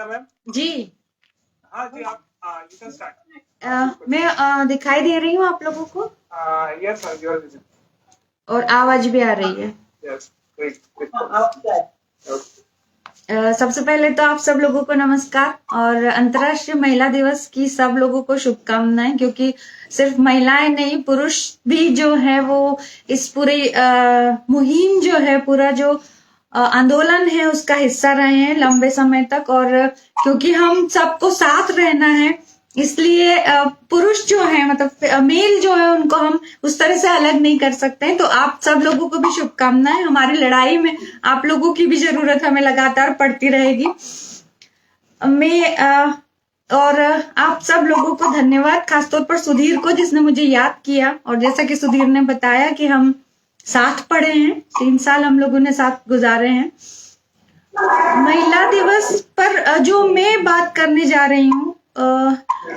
Ma'am. जी। हाँ जी, आप you can start. मैं दिखाई दे रही हूँ आप लोगों को? Yes sir, you are visible. और आवाज भी आ रही है? Yes, great. सबसे पहले तो आप सब लोगों को नमस्कार और अंतर्राष्ट्रीय महिला दिवस की सब लोगों को शुभकामनाएं, क्योंकि सिर्फ महिलाएं नहीं, पुरुष भी जो है वो इस पूरी मुहिम जो है, पूरा जो आंदोलन है उसका हिस्सा रहे हैं लंबे समय तक। और क्योंकि हम सबको साथ रहना है, इसलिए पुरुष जो है, मतलब मेल जो है, उनको हम उस तरह से अलग नहीं कर सकते हैं। तो आप सब लोगों को भी शुभकामनाएं। हमारी लड़ाई में आप लोगों की भी जरूरत हमें लगातार पड़ती रहेगी। और आप सब लोगों को धन्यवाद, खासतौर पर सुधीर को जिसने मुझे याद किया। और जैसा कि सुधीर ने बताया कि हम साथ पढ़े हैं, 3 साल हम लोगों ने साथ गुजारे हैं। महिला दिवस पर जो मैं बात करने जा रही हूँ,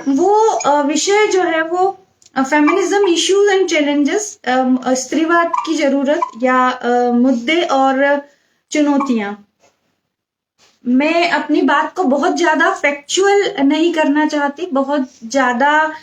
वो विषय जो है वो फेमिनिज्म इश्यूज एंड चैलेंजेस, स्त्रीवाद की जरूरत या मुद्दे और चुनौतियां। मैं अपनी बात को बहुत ज्यादा फैक्चुअल नहीं करना चाहती, बहुत ज्यादा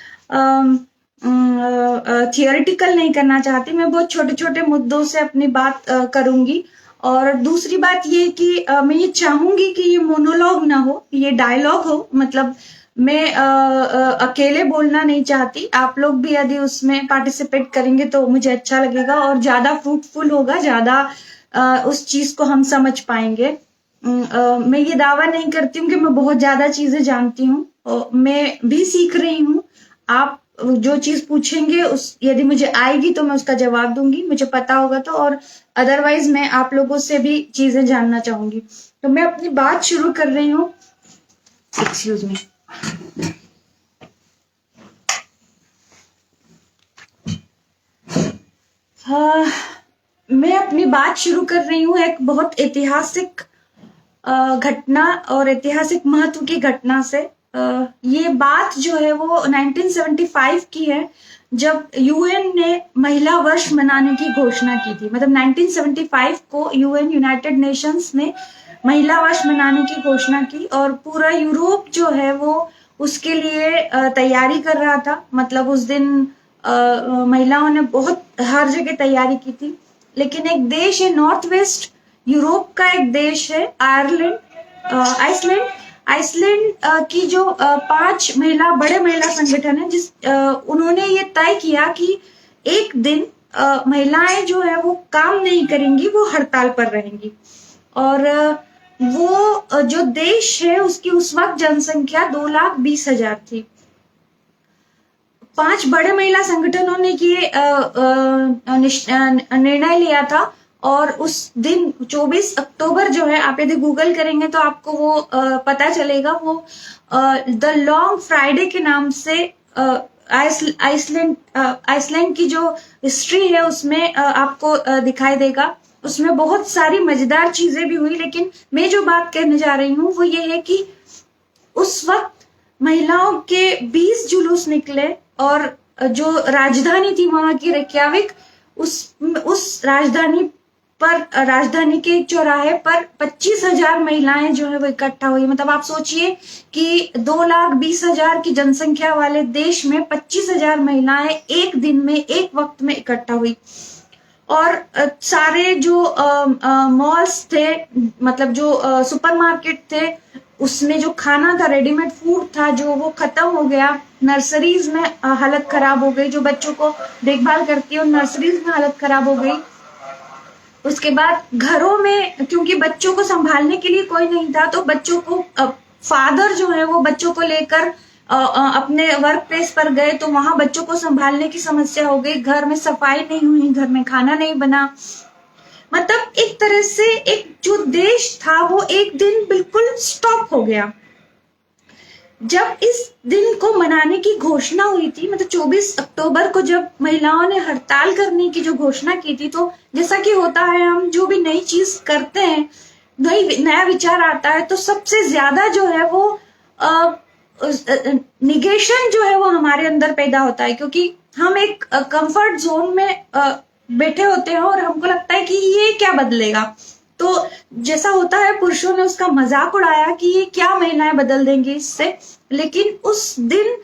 थियोरिटिकल नहीं करना चाहती। मैं बहुत छोटे छोटे मुद्दों से अपनी बात करूंगी। और दूसरी बात ये कि मैं ये चाहूंगी कि ये मोनोलॉग ना हो, ये डायलॉग हो। मतलब मैं अकेले बोलना नहीं चाहती। आप लोग भी यदि उसमें पार्टिसिपेट करेंगे तो मुझे अच्छा लगेगा और ज्यादा फ्रूटफुल होगा, ज्यादा उस चीज को हम समझ पाएंगे। मैं ये दावा नहीं करती हूँ कि मैं बहुत ज्यादा चीजें जानती हूँ, मैं भी सीख रही हूँ। आप जो चीज पूछेंगे उस यदि मुझे आएगी तो मैं उसका जवाब दूंगी, मुझे पता होगा तो। और अदरवाइज मैं आप लोगों से भी चीजें जानना चाहूंगी। तो मैं अपनी बात शुरू कर रही हूँ। Excuse me. मैं अपनी बात शुरू कर रही हूँ एक बहुत ऐतिहासिक घटना और ऐतिहासिक महत्व की घटना से। ये बात जो है वो 1975 की है, जब यूएन ने महिला वर्ष मनाने की घोषणा की थी। मतलब 1975 को यूएन, यूनाइटेड नेशंस ने महिला वर्ष मनाने की घोषणा की और पूरा यूरोप जो है वो उसके लिए तैयारी कर रहा था। मतलब उस दिन महिलाओं ने बहुत हर जगह तैयारी की थी। लेकिन एक देश है, नॉर्थ वेस्ट यूरोप का एक देश है, आइसलैंड। आइसलैंड की जो 5 बड़े महिला संगठन है, उन्होंने ये तय किया कि एक दिन महिलाएं जो है वो काम नहीं करेंगी, वो हड़ताल पर रहेंगी। और वो जो देश है उसकी उस वक्त जनसंख्या 2,20,000 थी। 5 बड़े महिला संगठनों ने ये निर्णय लिया था। और उस दिन 24 अक्टूबर जो है, आप यदि गूगल करेंगे तो आपको वो पता चलेगा, वो द लॉन्ग फ्राइडे के नाम से आइसलैंड की जो हिस्ट्री है उसमें आपको दिखाई देगा। उसमें बहुत सारी मजेदार चीजें भी हुई, लेकिन मैं जो बात कहने जा रही हूँ वो ये है कि उस वक्त महिलाओं के 20 जुलूस निकले और जो राजधानी थी वहां की रेक्याविक, उस राजधानी के एक चौराहे पर 25,000 महिलाएं जो है वो इकट्ठा हुई। मतलब आप सोचिए कि 2,20,000 की जनसंख्या वाले देश में 25,000 महिलाएं एक दिन में, एक वक्त में इकट्ठा हुई। और सारे जो मॉल्स थे, मतलब जो सुपरमार्केट थे, उसमें जो खाना था, रेडीमेड फूड था, जो वो खत्म हो गया। नर्सरीज में हालत खराब हो गई, जो बच्चों को देखभाल करती है उन नर्सरीज में हालत खराब हो गई। उसके बाद घरों में, क्योंकि बच्चों को संभालने के लिए कोई नहीं था, तो बच्चों को फादर जो है वो बच्चों को लेकर अपने वर्क प्लेस पर गए, तो वहां बच्चों को संभालने की समस्या हो गई। घर में सफाई नहीं हुई, घर में खाना नहीं बना। मतलब एक तरह से एक जो देश था वो एक दिन बिल्कुल स्टॉप हो गया। जब इस दिन को मनाने की घोषणा हुई थी, मतलब 24 अक्टूबर को जब महिलाओं ने हड़ताल करने की जो घोषणा की थी, तो जैसा कि होता है, हम जो भी नई चीज करते हैं, नया विचार आता है, तो सबसे ज्यादा जो है वो निगेशन जो है वो हमारे अंदर पैदा होता है। क्योंकि हम एक कंफर्ट जोन में बैठे होते हैं और हमको लगता है कि ये क्या बदलेगा, तो जैसा होता है, पुरुषों ने उसका मजाक उड़ाया कि ये क्या महिलाएं बदल देंगी इससे, लेकिन उस दिन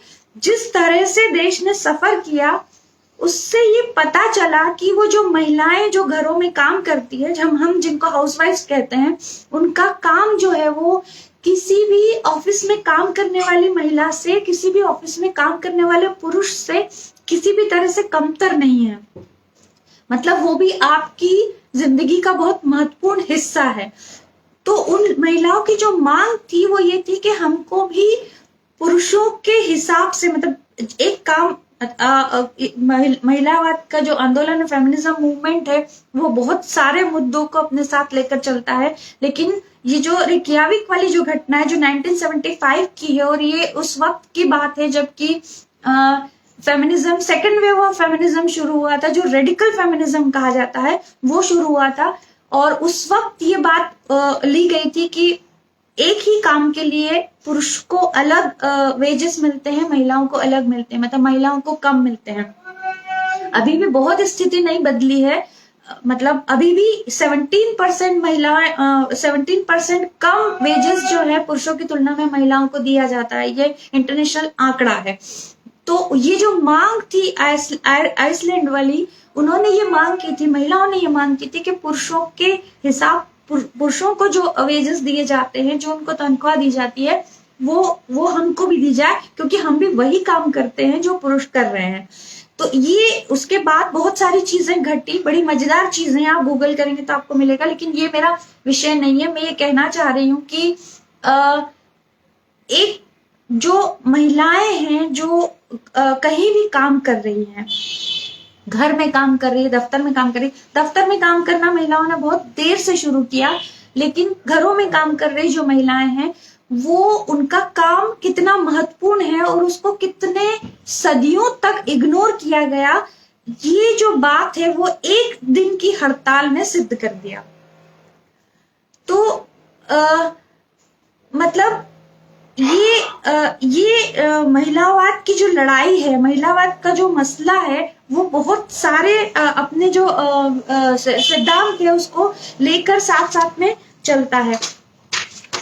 जिस तरह से देश ने सफर किया उससे ये पता चला कि वो जो महिलाएं जो घरों में काम करती है, हम जिनको हाउसवाइफ्स कहते हैं, उनका काम जो है वो किसी भी ऑफिस में काम करने वाली महिला से, किसी भी ऑफिस में काम करने वाले पुरुष से किसी भी तरह से कमतर नहीं है। मतलब वो भी आपकी जिंदगी का बहुत महत्वपूर्ण हिस्सा है। तो उन महिलाओं की जो मांग थी वो ये थी कि हमको भी पुरुषों के हिसाब से, मतलब एक काम, महिलावाद का जो आंदोलन है, फेमिनिज्म मूवमेंट है, वो बहुत सारे मुद्दों को अपने साथ लेकर चलता है, लेकिन ये जो रिकयाविक वाली जो घटना है जो 1975 की है, और ये उस वक्त की बात है जबकि feminism, second wave of feminism शुरू हुआ था, जो रेडिकल फेमिनिज्म कहा जाता है वो शुरू हुआ था। और उस वक्त ये बात ली गई थी कि एक ही काम के लिए पुरुष को अलग वेजेस मिलते हैं, महिलाओं को अलग मिलते हैं, मतलब महिलाओं को कम मिलते हैं। अभी भी बहुत स्थिति नहीं बदली है, मतलब अभी भी 17% महिलाएं, 17% कम वेजेस जो है पुरुषों की तुलना में महिलाओं को दिया जाता है, ये इंटरनेशनल आंकड़ा है। तो ये जो मांग थी आइसलैंड वाली, उन्होंने ये मांग की थी, महिलाओं ने ये मांग की थी कि पुरुषों के हिसाब, पुरुषों को जो वेजेस दिए जाते हैं, जो उनको तनख्वाह दी जाती है, वो हमको भी दी जाए, क्योंकि हम भी वही काम करते हैं जो पुरुष कर रहे हैं। तो ये उसके बाद बहुत सारी चीजें घटी, बड़ी मजेदार चीजें, आप गूगल करेंगे तो आपको मिलेगा, लेकिन ये मेरा विषय नहीं है। मैं ये कहना चाह रही हूँ कि एक जो महिलाएं हैं जो कहीं भी काम कर रही हैं, घर में काम कर रही है, दफ्तर में काम कर रही है, दफ्तर में काम करना महिलाओं ने बहुत देर से शुरू किया, लेकिन घरों में काम कर रही जो महिलाएं हैं, वो उनका काम कितना महत्वपूर्ण है और उसको कितने सदियों तक इग्नोर किया गया, ये जो बात है वो एक दिन की हड़ताल ने सिद्ध कर दिया। तो मतलब ये महिलावाद की जो लड़ाई है, महिलावाद का जो मसला है, वो बहुत सारे अपने जो सिद्धांत है उसको लेकर साथ साथ में चलता है।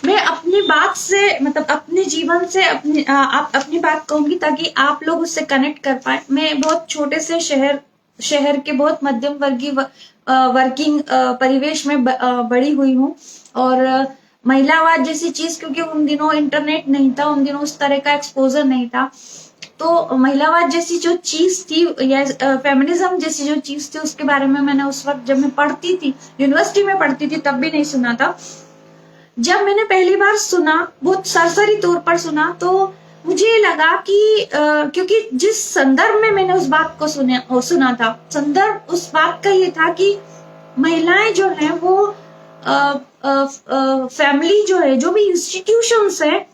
मैं अपनी बात से, मतलब अपने जीवन से अपनी बात कहूंगी ताकि आप लोग उससे कनेक्ट कर पाए। मैं बहुत छोटे से शहर के बहुत मध्यम वर्गीय वर्किंग परिवेश में बड़ी हुई हूँ, और महिलावाद जैसी चीज, क्योंकि उन दिनों इंटरनेट नहीं था, उन दिनों उस तरह का एक्सपोजर नहीं था, तो महिलावाद जैसी जो चीज थी या फेमिनिज्म जैसी जो चीज थी उसके बारे में मैंने उस वक्त जब मैं पढ़ती थी, यूनिवर्सिटी में पढ़ती थी, तब भी नहीं सुना था। जब मैंने पहली बार सुना, बहुत सरसरी तौर पर सुना, तो मुझे लगा कि क्योंकि जिस संदर्भ में मैंने उस बात को सुना था, संदर्भ उस बात का ये था कि महिलाएं जो है वो फैमिली जो है, जो भी इंस्टीट्यूशंस है,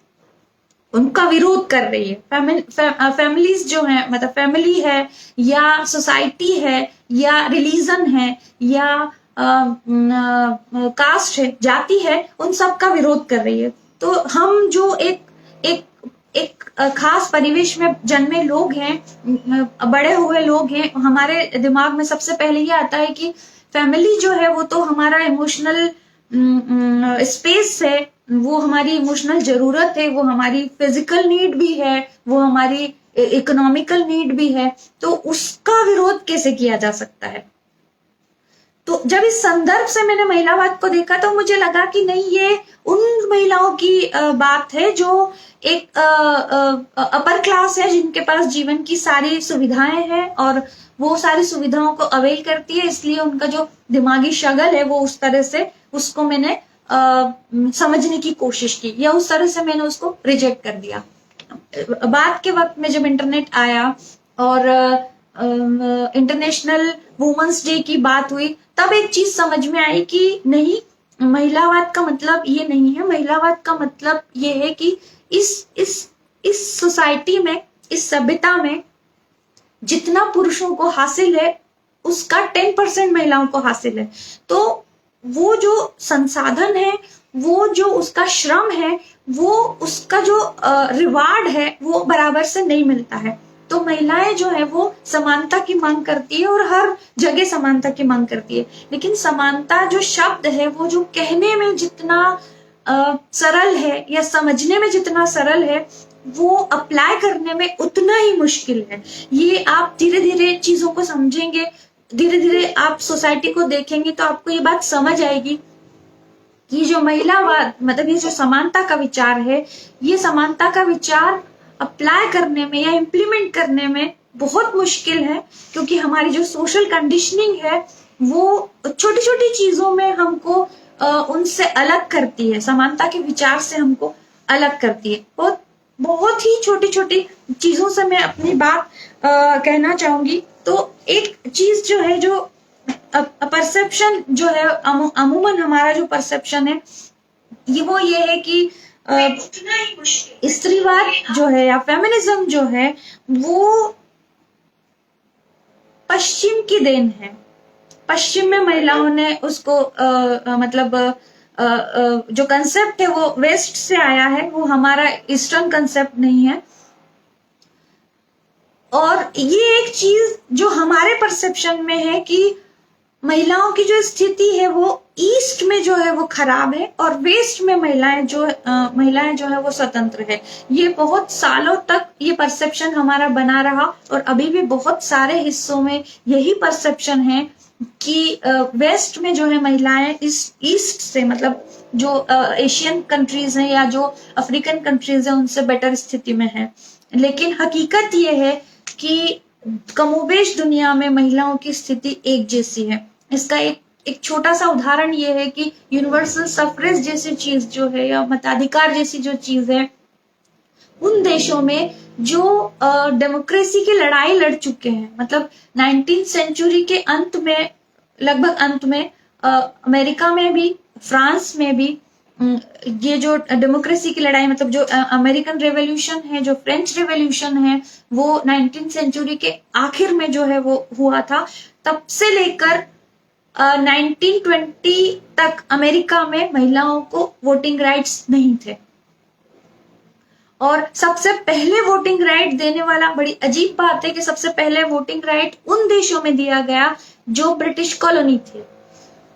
उनका विरोध कर रही है। फैमिलीज जो है, मतलब फैमिली है या सोसाइटी है या रिलीजन है या कास्ट है, जाति है, उन सब का विरोध कर रही है। तो हम जो एक खास परिवेश में जन्मे लोग हैं, बड़े हुए लोग हैं, हमारे दिमाग में सबसे पहले ये आता है कि फैमिली जो है वो तो हमारा इमोशनल स्पेस है, वो हमारी इमोशनल जरूरत है, वो हमारी फिजिकल नीड भी है, वो हमारी इकोनॉमिकल नीड भी है, तो उसका विरोध कैसे किया जा सकता है। तो जब इस संदर्भ से मैंने महिलावाद को देखा तो मुझे लगा कि नहीं, ये उन महिलाओं की बात है जो एक अपर क्लास है, जिनके पास जीवन की सारी सुविधाएं हैं और वो सारी सुविधाओं को अवेल करती है, इसलिए उनका जो दिमागी शगल है वो उस तरह से, उसको मैंने समझने की कोशिश की, या उस तरह से मैंने उसको रिजेक्ट कर दिया। बाद के वक्त में जब इंटरनेट आया और इंटरनेशनल वुमेन्स डे की बात हुई, तब एक चीज समझ में आई कि नहीं, महिलावाद का मतलब ये नहीं है। महिलावाद का मतलब ये है कि इस सोसाइटी में, इस सभ्यता में जितना पुरुषों को हासिल है उसका 10% महिलाओं को हासिल है। तो वो जो संसाधन है, वो जो उसका श्रम है, वो उसका जो रिवार्ड है वो बराबर से नहीं मिलता है। तो महिलाएं जो है वो समानता की मांग करती है और हर जगह समानता की मांग करती है। लेकिन समानता जो शब्द है वो जो कहने में जितना सरल है या समझने में जितना सरल है, वो अप्लाई करने में उतना ही मुश्किल है। ये आप धीरे धीरे चीजों को समझेंगे, धीरे धीरे आप सोसाइटी को देखेंगे तो आपको ये बात समझ आएगी कि जो महिलावाद मतलब ये जो समानता का विचार है, ये समानता का विचार अप्लाई करने में या इम्प्लीमेंट करने में बहुत मुश्किल है, क्योंकि हमारी जो सोशल कंडीशनिंग है वो छोटी छोटी चीजों में हमको उनसे अलग करती है, समानता के विचार से हमको अलग करती है। बहुत बहुत ही छोटी छोटी चीजों से मैं अपनी बात कहना चाहूंगी। तो एक चीज जो है, जो परसेप्शन जो है, अमूमन हमारा जो परसेप्शन है ये है कि स्त्रीवाद जो है या फेमिनिज्म जो है वो पश्चिम की देन है। पश्चिम में महिलाओं ने उसको मतलब जो कंसेप्ट है वो वेस्ट से आया है, वो हमारा ईस्टर्न कंसेप्ट नहीं है। और ये एक चीज जो हमारे परसेप्शन में है कि महिलाओं की जो स्थिति है वो ईस्ट में जो है वो खराब है और वेस्ट में महिलाएं जो है वो स्वतंत्र है। ये बहुत सालों तक ये परसेप्शन हमारा बना रहा और अभी भी बहुत सारे हिस्सों में यही परसेप्शन है कि वेस्ट में जो है महिलाएं इस ईस्ट से मतलब जो एशियन कंट्रीज हैं या जो अफ्रीकन कंट्रीज हैं उनसे बेटर स्थिति में है। लेकिन हकीकत ये है कि कमोबेश दुनिया में महिलाओं की स्थिति एक जैसी है। इसका एक छोटा सा उदाहरण ये है कि यूनिवर्सल सफरेज जैसी चीज जो है या मताधिकार जैसी जो चीज है, उन देशों में जो डेमोक्रेसी की लड़ाई लड़ चुके हैं, मतलब 19th सेंचुरी के अंत में, लगभग अंत में अमेरिका में भी, फ्रांस में भी ये जो डेमोक्रेसी की लड़ाई मतलब जो अमेरिकन रेवोल्यूशन है, जो फ्रेंच रेवोल्यूशन है, वो 19th सेंचुरी के आखिर में जो है वो हुआ था। तब से लेकर 1920 तक अमेरिका में महिलाओं को वोटिंग राइट्स नहीं थे। और सबसे पहले वोटिंग राइट देने वाला, बड़ी अजीब बात है कि सबसे पहले वोटिंग राइट उन देशों में दिया गया जो ब्रिटिश कॉलोनी थे।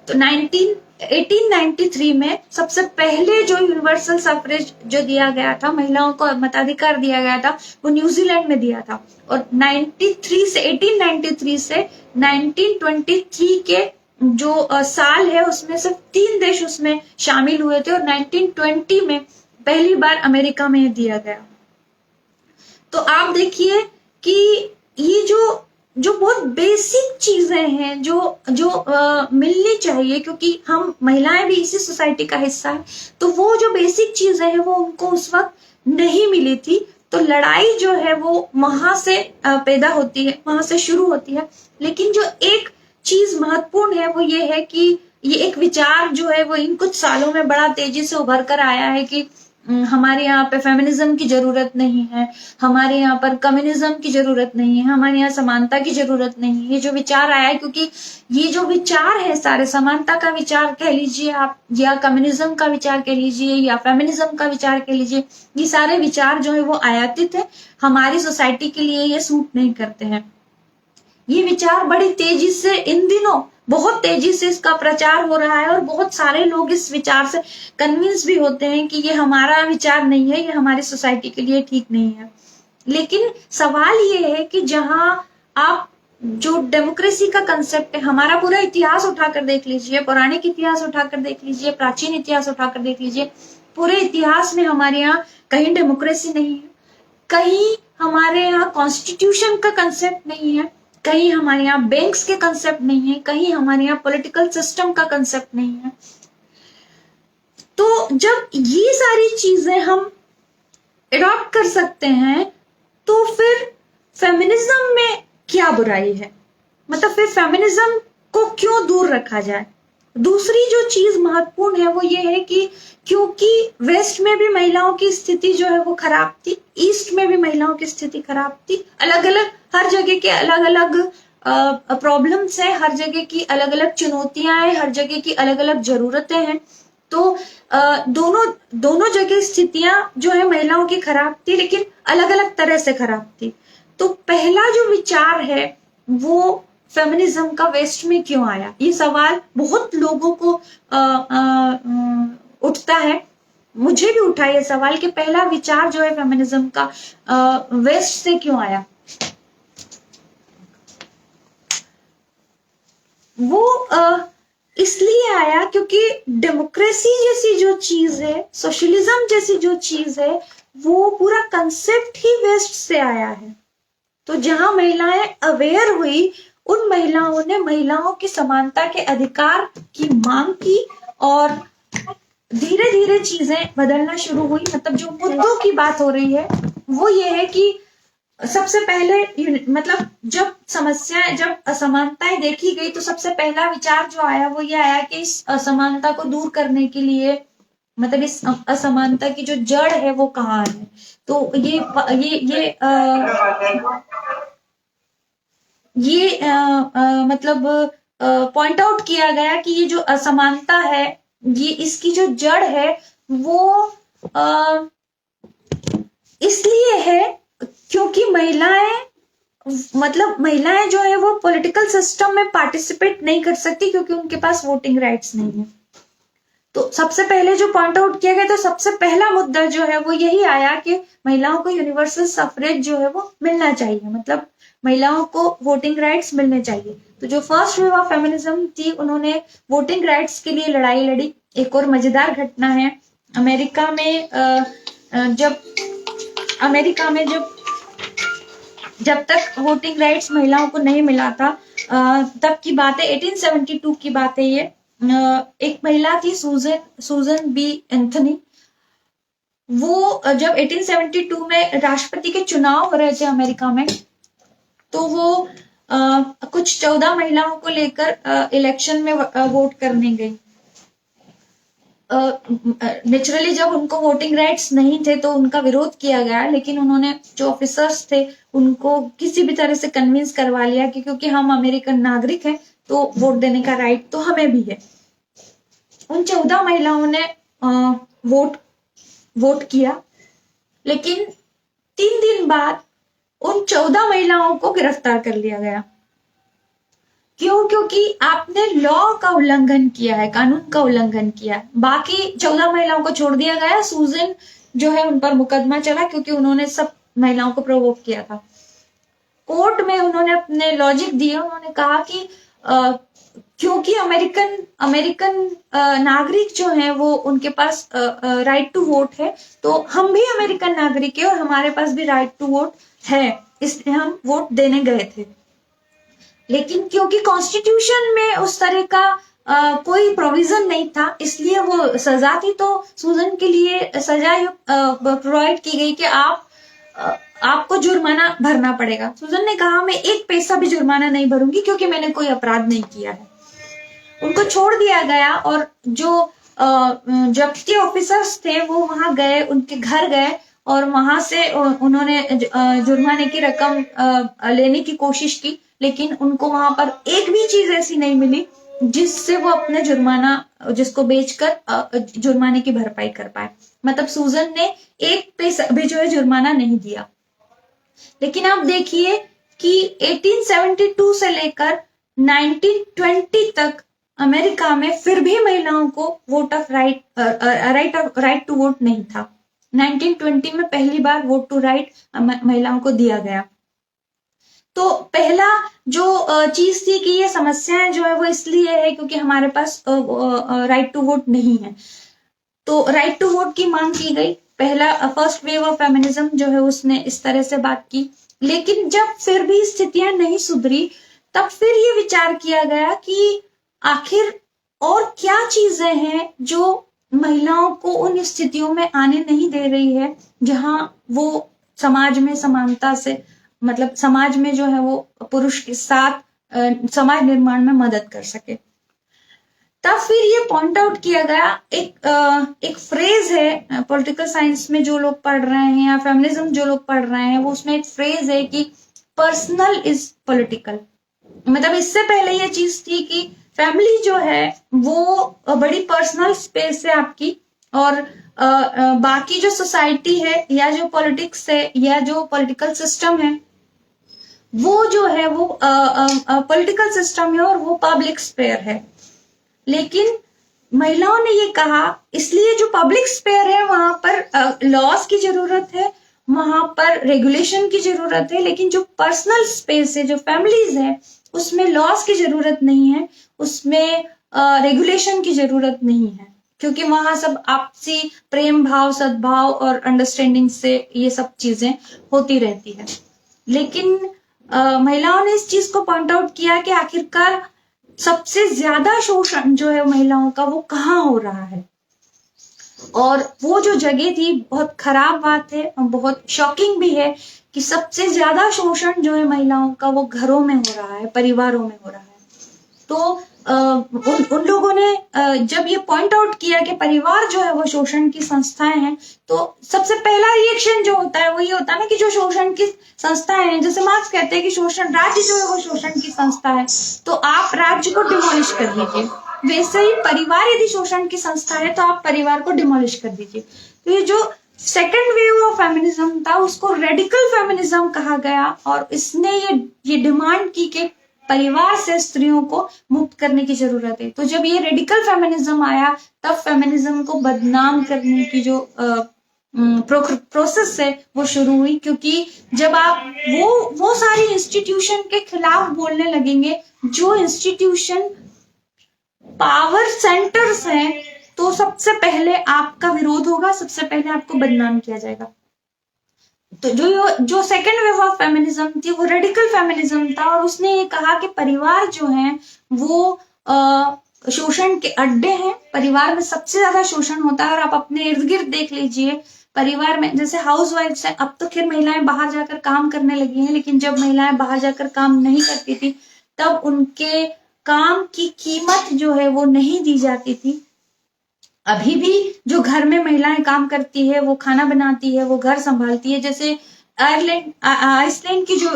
तो 1893 में सबसे पहले जो यूनिवर्सल सफरेज जो दिया गया था, महिलाओं को मताधिकार दिया गया था, वो न्यूजीलैंड में दिया था। और 1893 से 1923 के जो साल है उसमें सिर्फ 3 देश उसमें शामिल हुए थे और 1920 में पहली बार अमेरिका में दिया गया। तो आप देखिए कि ये जो बहुत बेसिक चीजें हैं जो मिलनी चाहिए, क्योंकि हम महिलाएं भी इसी सोसाइटी का हिस्सा है, तो वो जो बेसिक चीजें हैं वो उनको उस वक्त नहीं मिली थी। तो लड़ाई जो है वो वहां से पैदा होती है, वहां से शुरू होती है। लेकिन जो एक चीज महत्वपूर्ण है वो ये है कि ये एक विचार जो है वो इन कुछ सालों में बड़ा तेजी से उभर कर आया है कि हमारे यहाँ पे फेमिनिज्म की जरूरत नहीं है, हमारे यहाँ पर कम्युनिज्म की जरूरत नहीं है, हमारे यहाँ समानता की जरूरत नहीं है। ये जो विचार आया है, क्योंकि ये जो विचार है सारे, समानता का विचार कह लीजिए आप, या कम्युनिज्म का विचार कह लीजिए, या फेमिनिज्म का विचार कह लीजिए, ये सारे विचार जो है वो आयातित है, हमारी सोसाइटी के लिए ये सूट नहीं करते हैं। ये विचार बड़ी तेजी से इन दिनों बहुत तेजी से इसका प्रचार हो रहा है और बहुत सारे लोग इस विचार से कन्विंस भी होते हैं कि ये हमारा विचार नहीं है, ये हमारी सोसाइटी के लिए ठीक नहीं है। लेकिन सवाल ये है कि जहां आप जो डेमोक्रेसी का कंसेप्ट है, हमारा पूरा इतिहास उठाकर देख लीजिए, पौराणिक इतिहास उठाकर देख लीजिए, प्राचीन इतिहास उठाकर देख लीजिए, पूरे इतिहास में हमारे यहाँ कहीं डेमोक्रेसी नहीं है, कहीं हमारे यहाँ कॉन्स्टिट्यूशन का कंसेप्ट नहीं है, कहीं हमारे यहाँ बैंक्स के कंसेप्ट नहीं है, कहीं हमारे यहाँ पॉलिटिकल सिस्टम का कंसेप्ट नहीं है। तो जब ये सारी चीजें हम एडॉप्ट कर सकते हैं तो फिर फेमिनिज्म में क्या बुराई है, मतलब फिर फेमिनिज्म को क्यों दूर रखा जाए। दूसरी जो चीज महत्वपूर्ण है वो ये है कि क्योंकि वेस्ट में भी महिलाओं की स्थिति जो है वो खराब थी, ईस्ट में भी महिलाओं की स्थिति खराब थी, अलग अलग हर जगह के अलग अलग प्रॉब्लम्स है, हर जगह की अलग अलग चुनौतियां हैं, हर जगह की अलग अलग जरूरतें हैं। तो दोनों जगह स्थितियां जो है महिलाओं की खराब थी, लेकिन अलग अलग तरह से खराब थी। तो पहला जो विचार है वो फेमिनिज्म का वेस्ट में क्यों आया, ये सवाल बहुत लोगों को उठता है। मुझे भी उठा ये सवाल कि पहला विचार जो है फेमिनिज्म का वेस्ट से क्यों आया। वो इसलिए आया क्योंकि डेमोक्रेसी जैसी जो चीज है, सोशलिज्म जैसी जो चीज है, वो पूरा कंसेप्ट ही वेस्ट से आया है। तो जहां महिलाएं अवेयर हुई, उन महिलाओं ने महिलाओं की समानता के अधिकार की मांग की और धीरे धीरे चीजें बदलना शुरू हुई। मतलब जो मुद्दों की बात हो रही है वो ये है कि सबसे पहले मतलब जब असमानताएं देखी गई तो सबसे पहला विचार जो आया वो ये आया कि इस असमानता को दूर करने के लिए, मतलब इस असमानता की जो जड़ है वो कहाँ है। तो मतलब पॉइंट आउट किया गया कि ये जो असमानता है, ये इसकी जो जड़ है वो इसलिए है क्योंकि महिलाएं जो है वो पॉलिटिकल सिस्टम में पार्टिसिपेट नहीं कर सकती क्योंकि उनके पास वोटिंग राइट्स नहीं है। तो सबसे पहले जो पॉइंट आउट किया गया, तो सबसे पहला मुद्दा जो है वो यही आया कि महिलाओं को यूनिवर्सल सफरेज जो है वो मिलना चाहिए, मतलब महिलाओं को वोटिंग राइट्स मिलने चाहिए। तो जो फर्स्ट वेव ऑफ फेमिनिज्म थी, उन्होंने वोटिंग राइट्स के लिए लड़ाई लड़ी। एक और मजेदार घटना है, अमेरिका में जब तक वोटिंग राइट्स महिलाओं को नहीं मिला था, तब की बात है, 1872 की बात है ये। एक महिला थी सूजन बी एंथनी। वो जब 1872 में राष्ट्रपति के चुनाव हो रहे थे अमेरिका में, तो वो कुछ 14 महिलाओं को लेकर इलेक्शन में वोट करने गई। नेचुरली जब उनको वोटिंग राइट्स नहीं थे तो उनका विरोध किया गया, लेकिन उन्होंने जो ऑफिसर्स थे उनको किसी भी तरह से कन्विंस करवा लिया कि क्योंकि हम अमेरिकन नागरिक हैं तो वोट देने का राइट तो हमें भी है। उन 14 महिलाओं ने वोट किया, लेकिन 3 दिन बाद उन 14 महिलाओं को गिरफ्तार कर लिया गया। क्यों? क्योंकि आपने लॉ का उल्लंघन किया है, कानून का उल्लंघन किया है। बाकी 14 महिलाओं को छोड़ दिया गया। सूजन जो है उन पर मुकदमा चला क्योंकि उन्होंने सब महिलाओं को प्रोवोक किया था। कोर्ट में उन्होंने अपने लॉजिक दिए। उन्होंने कहा कि क्योंकि अमेरिकन नागरिक जो है वो उनके पास राइट टू वोट है, तो हम भी अमेरिकन नागरिक है और हमारे पास भी राइट टू वोट है, इसलिए हम वोट देने गए थे। लेकिन क्योंकि कॉन्स्टिट्यूशन में उस तरह का कोई प्रोविजन नहीं था, इसलिए वो सजा थी। तो सूजन के लिए सजा प्रोवाइड की गई कि आपको जुर्माना भरना पड़ेगा। सूजन ने कहा मैं 1 पैसा भी जुर्माना नहीं भरूंगी क्योंकि मैंने कोई अपराध नहीं किया है। उनको छोड़ दिया गया और जो जब्ती ऑफिसर्स थे वो वहां गए, उनके घर गए और वहां से उन्होंने जुर्माने की रकम लेने की कोशिश की, लेकिन उनको वहां पर एक भी चीज ऐसी नहीं मिली जिससे वो अपने जिसको बेचकर जुर्माने की भरपाई कर पाए। मतलब सूजन ने 1 पैसा भी जो है जुर्माना नहीं दिया। लेकिन आप देखिए कि 1872 से लेकर 1920 तक अमेरिका में फिर भी महिलाओं को राइट टू वोट नहीं था। 1920 में पहली बार वोट टू राइट महिलाओं को दिया गया। तो पहला जो चीज थी कि ये समस्याएं जो है वो इसलिए है क्योंकि हमारे पास राइट टू वोट नहीं है। तो राइट टू वोट की मांग की गई। पहला फर्स्ट वेव ऑफ फेमिनिज्म जो है उसने इस तरह से बात की। लेकिन जब फिर भी स्थितियां नहीं सुधरी, तब फिर ये विचार किया गया कि आखिर और क्या चीजें हैं जो महिलाओं को उन स्थितियों में आने नहीं दे रही है जहां वो समाज में समानता से, मतलब समाज में जो है वो पुरुष के साथ समाज निर्माण में मदद कर सके। तब फिर ये पॉइंट आउट किया गया, एक फ्रेज है पॉलिटिकल साइंस में जो लोग पढ़ रहे हैं या फेमिनिज्म जो लोग पढ़ रहे हैं, वो उसमें एक फ्रेज है कि पर्सनल इज पॉलिटिकल। मतलब इससे पहले ये चीज थी कि फैमिली जो है वो बड़ी पर्सनल स्पेस है आपकी, और बाकी जो सोसाइटी है या जो पॉलिटिक्स है या जो पॉलिटिकल सिस्टम है वो जो है वो पॉलिटिकल सिस्टम है और वो पब्लिक स्पेयर है। लेकिन महिलाओं ने ये कहा, इसलिए जो पब्लिक स्पेयर है वहां पर लॉस की जरूरत है, वहां पर रेगुलेशन की जरूरत है, लेकिन जो पर्सनल स्पेस है, जो फैमिलीज है, उसमें लॉस की जरूरत नहीं है, उसमें रेगुलेशन की जरूरत नहीं है, क्योंकि वहां सब आपसी प्रेम भाव, सद्भाव और अंडरस्टैंडिंग से ये सब चीजें होती रहती है। लेकिन महिलाओं ने इस चीज को पॉइंट आउट किया कि आखिरकार सबसे ज्यादा शोषण जो है महिलाओं का वो कहाँ हो रहा है, और वो जो जगह थी, बहुत खराब बात है और बहुत शॉकिंग भी है कि सबसे ज्यादा शोषण जो है महिलाओं का वो घरों में हो रहा है, परिवारों में हो रहा है। तो उन लोगों ने जब ये पॉइंट आउट किया कि परिवार जो है वो शोषण की संस्थाएं हैं, तो सबसे पहला रिएक्शन जो होता है वो ये होता है ना कि जो शोषण की संस्थाएं हैं, जैसे मार्क्स कहते हैं कि शोषण, राज्य जो है वो शोषण की संस्था है, तो आप राज्य को डिमोलिश कर दीजिए। वैसे ही परिवार यदि शोषण की संस्था है तो आप परिवार को डिमोलिश कर दीजिए। तो ये जो सेकेंड वेव ऑफ फेमिनिज्म था उसको रेडिकल फेमिनिज्म कहा गया, और इसने ये डिमांड की कि परिवार से स्त्रियों को मुक्त करने की जरूरत है। तो जब ये रेडिकल फेमिनिज्म आया तब फेमिनिज्म को बदनाम करने की जो प्रोसेस है वो शुरू हुई, क्योंकि जब आप वो सारी इंस्टीट्यूशन के खिलाफ बोलने लगेंगे जो इंस्टीट्यूशन पावर सेंटर्स हैं, तो सबसे पहले आपका विरोध होगा, सबसे पहले आपको बदनाम किया जाएगा। तो जो सेकेंड वेव ऑफ फेमिनिज्म थी वो रेडिकल फेमिनिज्म था, और उसने ये कहा कि परिवार जो है वो शोषण के अड्डे हैं, परिवार में सबसे ज्यादा शोषण होता है। और आप अपने इर्द गिर्द देख लीजिए, परिवार में जैसे हाउस वाइफ्स हैं, अब तो खैर महिलाएं बाहर जाकर काम करने लगी हैं, लेकिन जब महिलाएं बाहर जाकर काम नहीं करती थी तब उनके काम की कीमत जो है वो नहीं दी जाती थी। अभी भी जो घर में महिलाएं काम करती है, वो खाना बनाती है, वो घर संभालती है। जैसे आइसलैंड की जो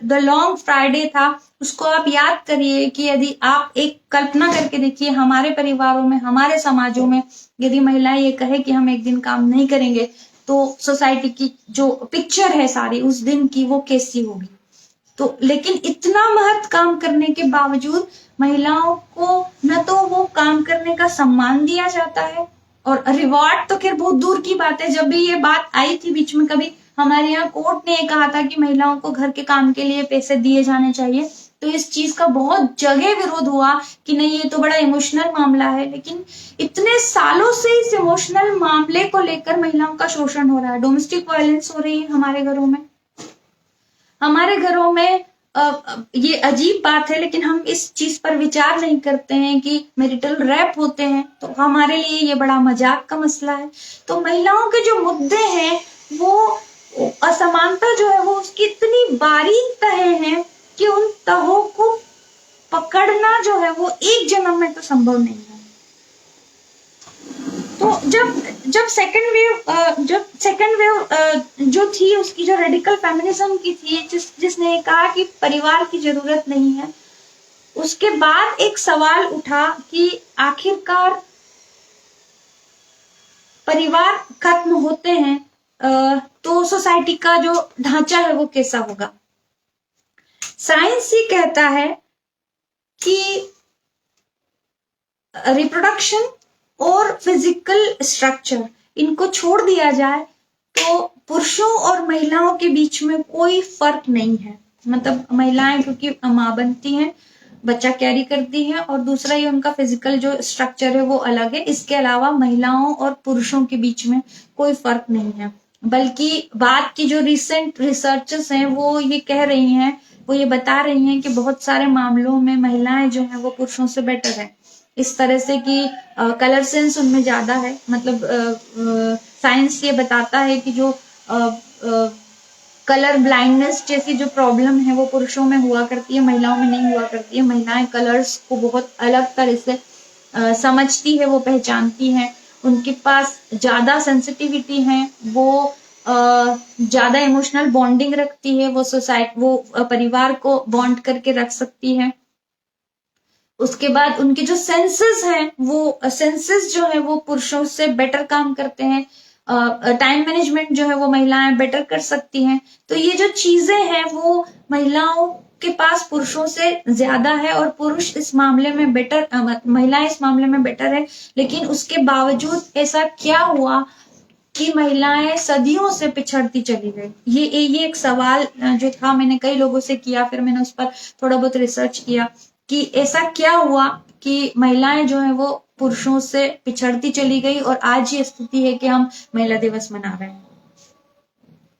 द लॉन्ग फ्राइडे था, उसको आप याद करिए कि यदि आप एक कल्पना करके देखिए, हमारे परिवारों में, हमारे समाजों में यदि महिलाएं ये कहे कि हम एक दिन काम नहीं करेंगे, तो सोसाइटी की जो पिक्चर है सारी उस दिन की वो कैसी होगी। तो लेकिन इतना महत्व काम करने के बावजूद महिलाओं को न तो वो काम करने का सम्मान दिया जाता है, और रिवॉर्ड तो खैर बहुत दूर की बात है। जब भी ये बात आई थी बीच में, कभी हमारे यहाँ कोर्ट ने कहा था कि महिलाओं को घर के काम के लिए पैसे दिए जाने चाहिए, तो इस चीज का बहुत जगह विरोध हुआ कि नहीं, ये तो बड़ा इमोशनल मामला है। लेकिन इतने सालों से इस इमोशनल मामले को लेकर महिलाओं का शोषण हो रहा है, डोमेस्टिक वायलेंस हो रही है हमारे घरों में। हमारे घरों में ये अजीब बात है, लेकिन हम इस चीज पर विचार नहीं करते हैं कि मैरिटल रैप होते हैं, तो हमारे लिए ये बड़ा मजाक का मसला है। तो महिलाओं के जो मुद्दे हैं, वो असमानता जो है वो उसकी इतनी बारीक तहें हैं कि उन तहों को पकड़ना जो है वो एक जन्म में तो संभव नहीं है। तो जब सेकेंड वेव जो थी, उसकी जो रेडिकल फेमिनिज्म की थी, जिसने कहा कि परिवार की जरूरत नहीं है, उसके बाद एक सवाल उठा कि आखिरकार परिवार खत्म होते हैं तो सोसाइटी का जो ढांचा है वो कैसा होगा। साइंस ये कहता है कि रिप्रोडक्शन और फिजिकल स्ट्रक्चर, इनको छोड़ दिया जाए तो पुरुषों और महिलाओं के बीच में कोई फर्क नहीं है। मतलब महिलाएं क्योंकि मां बनती हैं, बच्चा कैरी करती हैं, और दूसरा ये उनका फिजिकल जो स्ट्रक्चर है वो अलग है। इसके अलावा महिलाओं और पुरुषों के बीच में कोई फर्क नहीं है। बल्कि बात की जो रिसेंट रिसर्चेस हैं वो ये कह रही हैं, वो ये बता रही हैं कि बहुत सारे मामलों में महिलाएं जो है वो पुरुषों से बेटर है, इस तरह से कि कलर सेंस उनमें ज्यादा है। मतलब साइंस ये बताता है कि जो कलर ब्लाइंडनेस जैसी जो प्रॉब्लम है वो पुरुषों में हुआ करती है, महिलाओं में नहीं हुआ करती है। महिलाएं कलर्स को बहुत अलग तरह से समझती है, वो पहचानती हैं, उनके पास ज्यादा सेंसिटिविटी है, वो ज्यादा इमोशनल बॉन्डिंग रखती है, वो परिवार को बॉन्ड करके रख सकती है। उसके बाद उनके जो सेंसेस हैं, वो सेंसेस जो है वो पुरुषों से बेटर काम करते हैं। टाइम मैनेजमेंट जो है वो महिलाएं बेटर कर सकती हैं। तो ये जो चीजें हैं वो महिलाओं के पास पुरुषों से ज्यादा है, और पुरुष इस मामले में बेटर, महिलाएं इस मामले में बेटर है। लेकिन उसके बावजूद ऐसा क्या हुआ कि महिलाएं सदियों से पिछड़ती चली गई? ये एक सवाल जो था, मैंने कई लोगों से किया, फिर मैंने उस पर थोड़ा बहुत रिसर्च किया कि ऐसा क्या हुआ कि महिलाएं जो है वो पुरुषों से पिछड़ती चली गई, और आज ये स्थिति है कि हम महिला दिवस मना रहे हैं।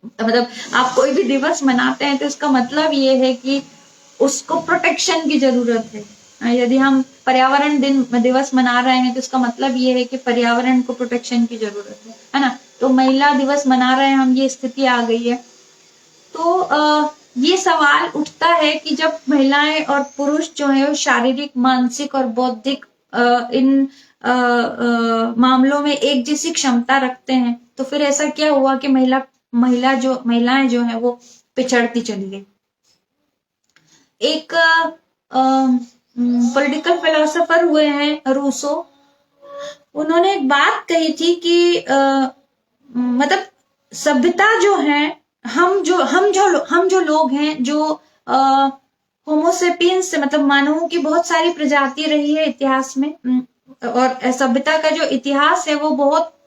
मतलब आप कोई भी दिवस मनाते हैं तो इसका मतलब ये है कि उसको प्रोटेक्शन की जरूरत है। यदि हम पर्यावरण दिवस मना रहे हैं तो इसका मतलब ये है कि पर्यावरण को प्रोटेक्शन की जरूरत है ना। तो महिला दिवस मना रहे हैं हम, ये स्थिति आ गई है। तो ये सवाल उठता है कि जब महिलाएं और पुरुष जो है शारीरिक, मानसिक और बौद्धिक इन मामलों में एक जैसी क्षमता रखते हैं, तो फिर ऐसा क्या हुआ कि महिलाएं जो है वो पिछड़ती चली गई। एक पॉलिटिकल फिलोसोफर हुए हैं रूसो, उन्होंने एक बात कही थी कि मतलब सभ्यता जो है, हम जो लोग हैं, जो होमोसेपियंस से, मतलब मानवों की बहुत सारी प्रजाति रही है इतिहास में, और सभ्यता का जो इतिहास है वो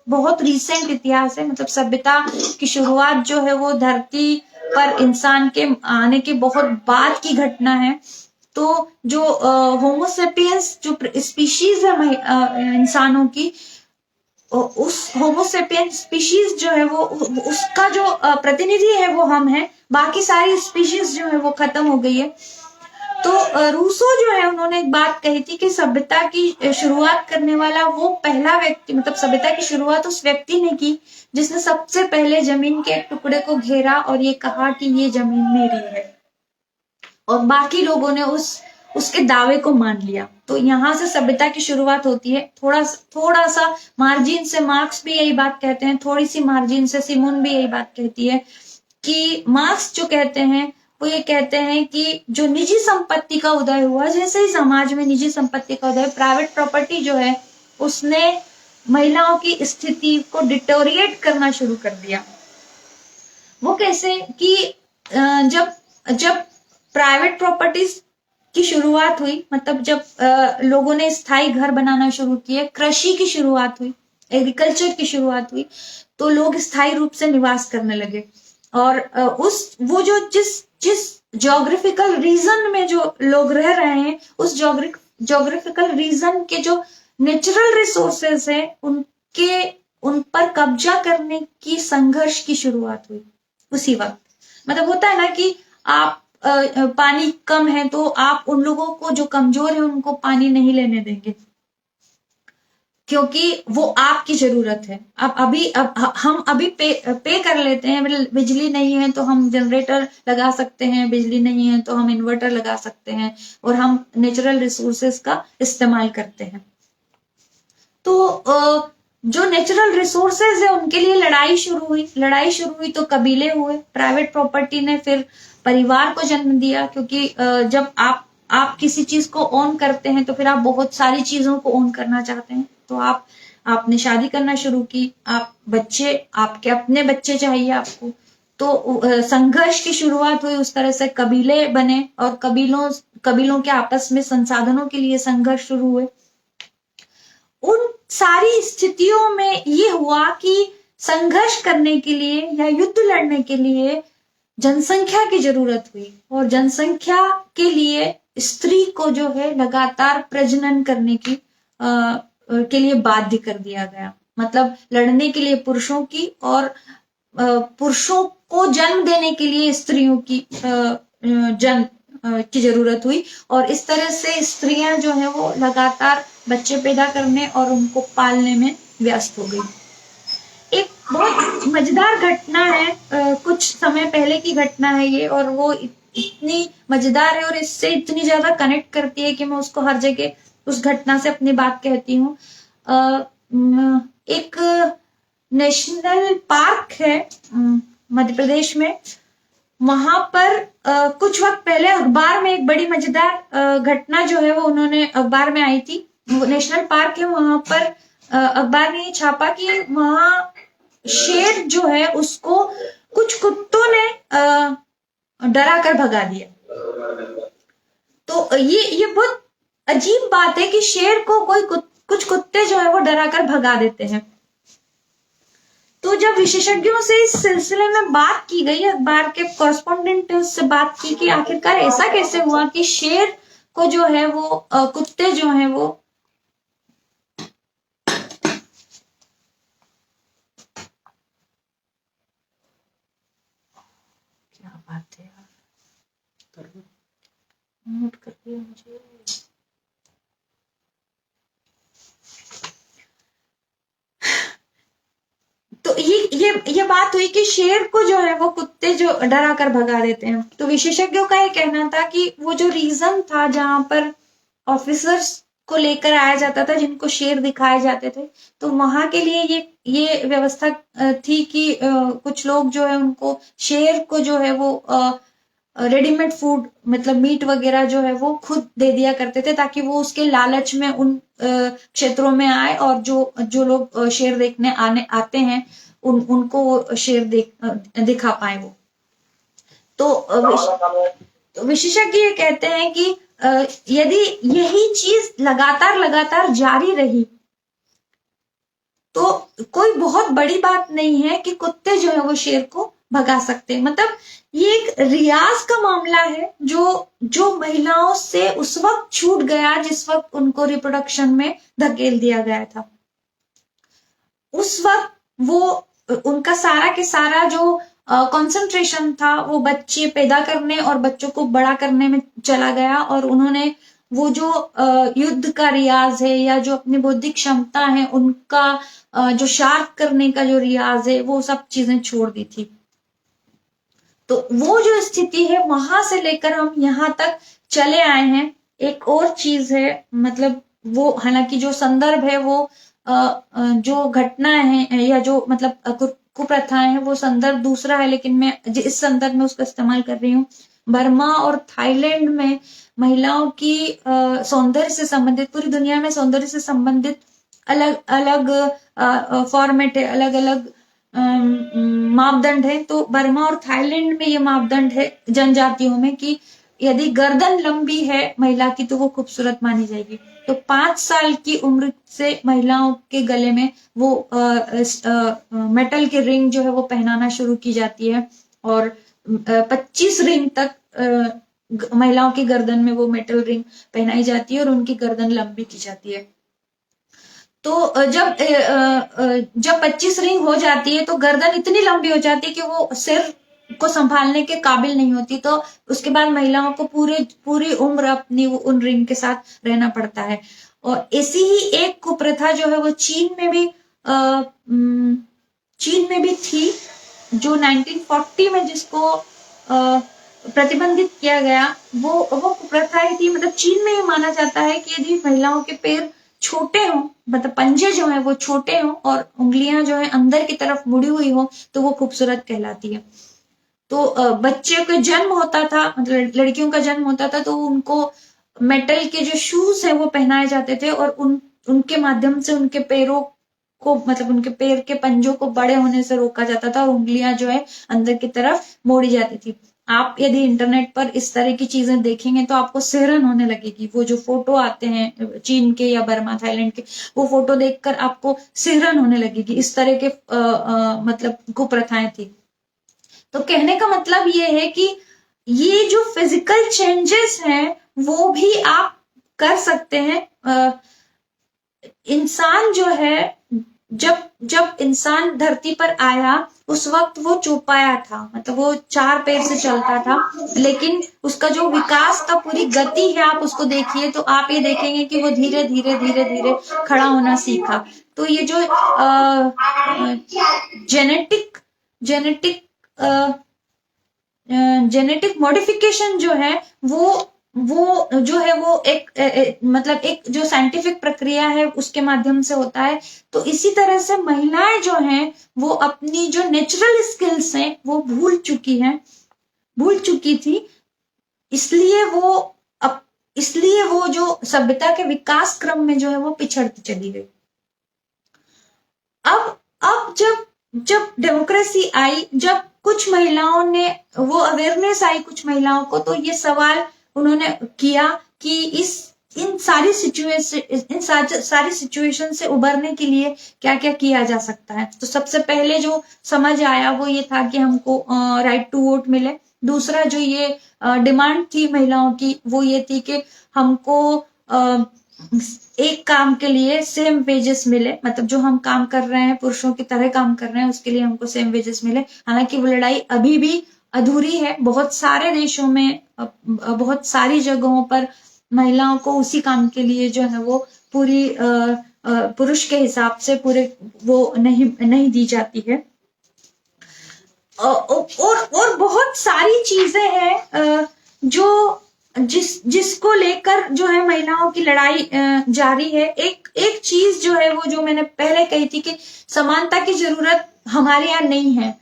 बहुत रीसेंट इतिहास है। मतलब सभ्यता की शुरुआत जो है वो धरती पर इंसान के आने के बहुत बाद की घटना है। तो जो होमोसेपियंस जो स्पीशीज है इंसानों की, उस होमोसेपियंस स्पीशीज जो है वो उसका जो प्रतिनिधि है वो हम हैं। बाकी सारी स्पीशीज जो है वो खत्म हो गई है। तो रूसो जो है उन्होंने एक बात कही थी कि सभ्यता की शुरुआत करने वाला वो पहला व्यक्ति, मतलब सभ्यता की शुरुआत उस व्यक्ति ने की जिसने सबसे पहले जमीन के एक टुकड़े को घेरा और ये कहा कि ये जमीन मेरी है, और बाकी लोगों ने उसके दावे को मान लिया। तो यहां से सभ्यता की शुरुआत होती है। थोड़ा सा मार्जिन से मार्क्स भी यही बात कहते हैं, थोड़ी सी मार्जिन से सिमोन भी यही बात कहती है कि मार्क्स जो कहते हैं वो ये कहते हैं कि जो निजी संपत्ति का उदय हुआ, जैसे ही समाज में निजी संपत्ति का उदय, प्राइवेट प्रॉपर्टी जो है उसने महिलाओं की स्थिति को डिटोरिएट करना शुरू कर दिया। वो कैसे कि जब प्राइवेट प्रॉपर्टीज की शुरुआत हुई, मतलब जब लोगों ने स्थायी घर बनाना शुरू किए, कृषि की शुरुआत हुई, एग्रीकल्चर की शुरुआत हुई, तो लोग स्थायी रूप से निवास करने लगे। और वो जो जिस ज्योग्राफिकल रीजन में जो लोग रह रहे हैं, उस ज्योग्राफिकल रीजन के जो नेचुरल रिसोर्सेस है उन पर कब्जा करने की संघर्ष की शुरुआत हुई उसी वक्त। मतलब होता है ना कि आप पानी कम है तो आप उन लोगों को जो कमजोर है उनको पानी नहीं लेने देंगे, क्योंकि वो आपकी जरूरत है। हम अभी पे कर लेते हैं, बिजली नहीं है तो हम जनरेटर लगा सकते हैं, बिजली नहीं है तो हम इन्वर्टर लगा सकते हैं, और हम नेचुरल रिसोर्सेस का इस्तेमाल करते हैं। तो जो नेचुरल रिसोर्सेज है उनके लिए लड़ाई शुरू हुई तो कबीले हुए। प्राइवेट प्रॉपर्टी ने फिर परिवार को जन्म दिया, क्योंकि जब आप किसी चीज को ओन करते हैं तो फिर आप बहुत सारी चीजों को ओन करना चाहते हैं। तो आपने शादी करना शुरू की, आपके अपने बच्चे चाहिए आपको। तो संघर्ष की शुरुआत हुई, उस तरह से कबीले बने और कबीलों के आपस में संसाधनों के लिए संघर्ष शुरू हुए। उन सारी स्थितियों में ये हुआ कि संघर्ष करने के लिए या युद्ध लड़ने के लिए जनसंख्या की जरूरत हुई, और जनसंख्या के लिए स्त्री को जो है लगातार प्रजनन करने के लिए बाध्य कर दिया गया। मतलब लड़ने के लिए पुरुषों की, और पुरुषों को जन्म देने के लिए स्त्रियों की की जरूरत हुई। और इस तरह से स्त्रियां जो है वो लगातार बच्चे पैदा करने और उनको पालने में व्यस्त हो गई। एक बहुत मजेदार घटना है, कुछ समय पहले की घटना है ये, और वो इतनी मजेदार है और इससे इतनी ज्यादा कनेक्ट करती है कि मैं उसको हर जगह उस घटना से अपनी बात कहती हूँ। एक नेशनल पार्क है मध्य प्रदेश में, वहां पर कुछ वक्त पहले अखबार में एक बड़ी मजेदार घटना जो है वो उन्होंने अखबार में आई थी। नेशनल पार्क है, वहां पर अखबार ने छापा कि वहां शेर जो है उसको कुछ कुत्तों ने डरा कर भगा दिया। तो ये बहुत अजीब बात है कि शेर को कुछ कुत्ते जो है वो डरा कर भगा देते हैं। तो जब विशेषज्ञों से इस सिलसिले में बात की गई, अखबार के कॉरेस्पॉन्डेंट ने उससे बात की कि आखिरकार ऐसा कैसे हुआ कि शेर को जो है वो कुत्ते जो है वो क्या बात है यार, नोट कर दिया मुझे। तो ये बात हुई कि शेर को जो है वो कुत्ते जो डरा कर भगा देते हैं। तो विशेषज्ञों का ये कहना था कि वो जो रीजन था जहां पर ऑफिसर्स को लेकर आया जाता था, जिनको शेर दिखाए जाते थे, तो वहां के लिए ये व्यवस्था थी कि कुछ लोग जो है उनको शेर को जो है वो रेडीमेड फूड मतलब मीट वगैरह जो है वो खुद दे दिया करते थे, ताकि वो उसके लालच में उन क्षेत्रों में आए और जो लोग शेर देखने आते हैं उनको वो शेर दिखा पाए वो। तो विशेषज्ञ ये कहते हैं कि यदि यही चीज लगातार जारी रही तो कोई बहुत बड़ी बात नहीं है कि कुत्ते जो है वो शेर को भगा सकते हैं। मतलब ये एक रियाज का मामला है जो महिलाओं से उस वक्त छूट गया जिस वक्त उनको रिप्रोडक्शन में धकेल दिया गया था। उस वक्त वो उनका सारा के सारा जो कंसंट्रेशन था वो बच्चे पैदा करने और बच्चों को बड़ा करने में चला गया, और उन्होंने वो जो युद्ध का रियाज है या जो अपनी बौद्धिक क्षमता है उनका जो शार्प करने का जो रियाज है वो सब चीजें छोड़ दी थी। तो वो जो स्थिति है वहां से लेकर हम यहाँ तक चले आए हैं। एक और चीज है, मतलब वो हालांकि जो संदर्भ है वो जो घटना है या जो मतलब कुप्रथाएं हैं वो संदर्भ दूसरा है, लेकिन मैं इस संदर्भ में उसका इस्तेमाल कर रही हूँ। बर्मा और थाईलैंड में महिलाओं की सौंदर्य से संबंधित, पूरी दुनिया में सौंदर्य से संबंधित अलग अलग फॉर्मेट है, अलग अलग मापदंड है। तो बर्मा और थाईलैंड में ये मापदंड है जनजातियों में कि यदि गर्दन लंबी है महिला की तो वो खूबसूरत मानी जाएगी। तो 5 साल की उम्र से महिलाओं के गले में वो मेटल के रिंग जो है वो पहनाना शुरू की जाती है, और 25 रिंग तक महिलाओं की गर्दन में वो मेटल रिंग पहनाई जाती है और उनकी गर्दन लंबी की जाती है। तो जब 25 रिंग हो जाती है तो गर्दन इतनी लंबी हो जाती है कि वो सिर को संभालने के काबिल नहीं होती। तो उसके बाद महिलाओं को पूरी उम्र अपनी उन रिंग के साथ रहना पड़ता है। और ऐसी ही एक कुप्रथा जो है वो चीन में भी थी, जो 1940 में जिसको प्रतिबंधित किया गया। वो कुप्रथा ही थी। मतलब चीन में ये माना जाता है कि यदि महिलाओं के पैर छोटे हों, मतलब पंजे जो है वो छोटे हों और उंगलियां जो है अंदर की तरफ मुड़ी हुई हो तो वो खूबसूरत कहलाती है। तो बच्चे का जन्म होता था, मतलब लड़कियों का जन्म होता था तो उनको मेटल के जो शूज है वो पहनाए जाते थे और उनके माध्यम से उनके पैरों को, मतलब उनके पैर के पंजों को बड़े होने से रोका जाता था और उंगलियां जो है अंदर की तरफ मोड़ी जाती थी। आप यदि इंटरनेट पर इस तरह की चीजें देखेंगे तो आपको सिहरन होने लगेगी। वो जो फोटो आते हैं चीन के या बर्मा थाईलैंड के, वो फोटो देखकर आपको सिहरन होने लगेगी। इस तरह के मतलब कुप्रथाएं थी। तो कहने का मतलब ये है कि ये जो फिजिकल चेंजेस हैं वो भी आप कर सकते हैं। इंसान जो है जब इंसान धरती पर आया उस वक्त वो चौपाया था, मतलब वो 4 पैर से चलता था, लेकिन उसका जो विकास का पूरी गति है आप उसको देखिए तो आप ये देखेंगे कि वो धीरे धीरे धीरे धीरे खड़ा होना सीखा। तो ये जो जेनेटिक मॉडिफिकेशन जो है वो जो है वो एक मतलब एक जो साइंटिफिक प्रक्रिया है उसके माध्यम से होता है। तो इसी तरह से महिलाएं जो हैं वो अपनी जो नेचुरल स्किल्स हैं वो भूल चुकी थी, इसलिए वो जो सभ्यता के विकास क्रम में जो है वो पिछड़ती चली गई। अब जब जब डेमोक्रेसी आई, जब कुछ महिलाओं ने वो अवेयरनेस आई कुछ महिलाओं को, तो ये सवाल उन्होंने किया कि इन सारी सिचुएशन से उबरने के लिए क्या क्या किया जा सकता है। तो सबसे पहले जो समझ आया वो ये था कि हमको राइट टू वोट मिले। दूसरा जो ये डिमांड थी महिलाओं की वो ये थी कि हमको एक काम के लिए सेम वेजेस मिले, मतलब जो हम काम कर रहे हैं पुरुषों की तरह काम कर रहे हैं उसके लिए हमको सेम वेजेस मिले। हालांकि वो लड़ाई अभी भी अधूरी है, बहुत सारे देशों में बहुत सारी जगहों पर महिलाओं को उसी काम के लिए जो है वो पूरी पुरुष के हिसाब से पूरे वो नहीं दी जाती है। और बहुत सारी चीजें हैं जो जिसको लेकर जो है महिलाओं की लड़ाई जारी है। एक चीज जो है वो जो मैंने पहले कही थी कि समानता की जरूरत हमारे यहाँ नहीं है।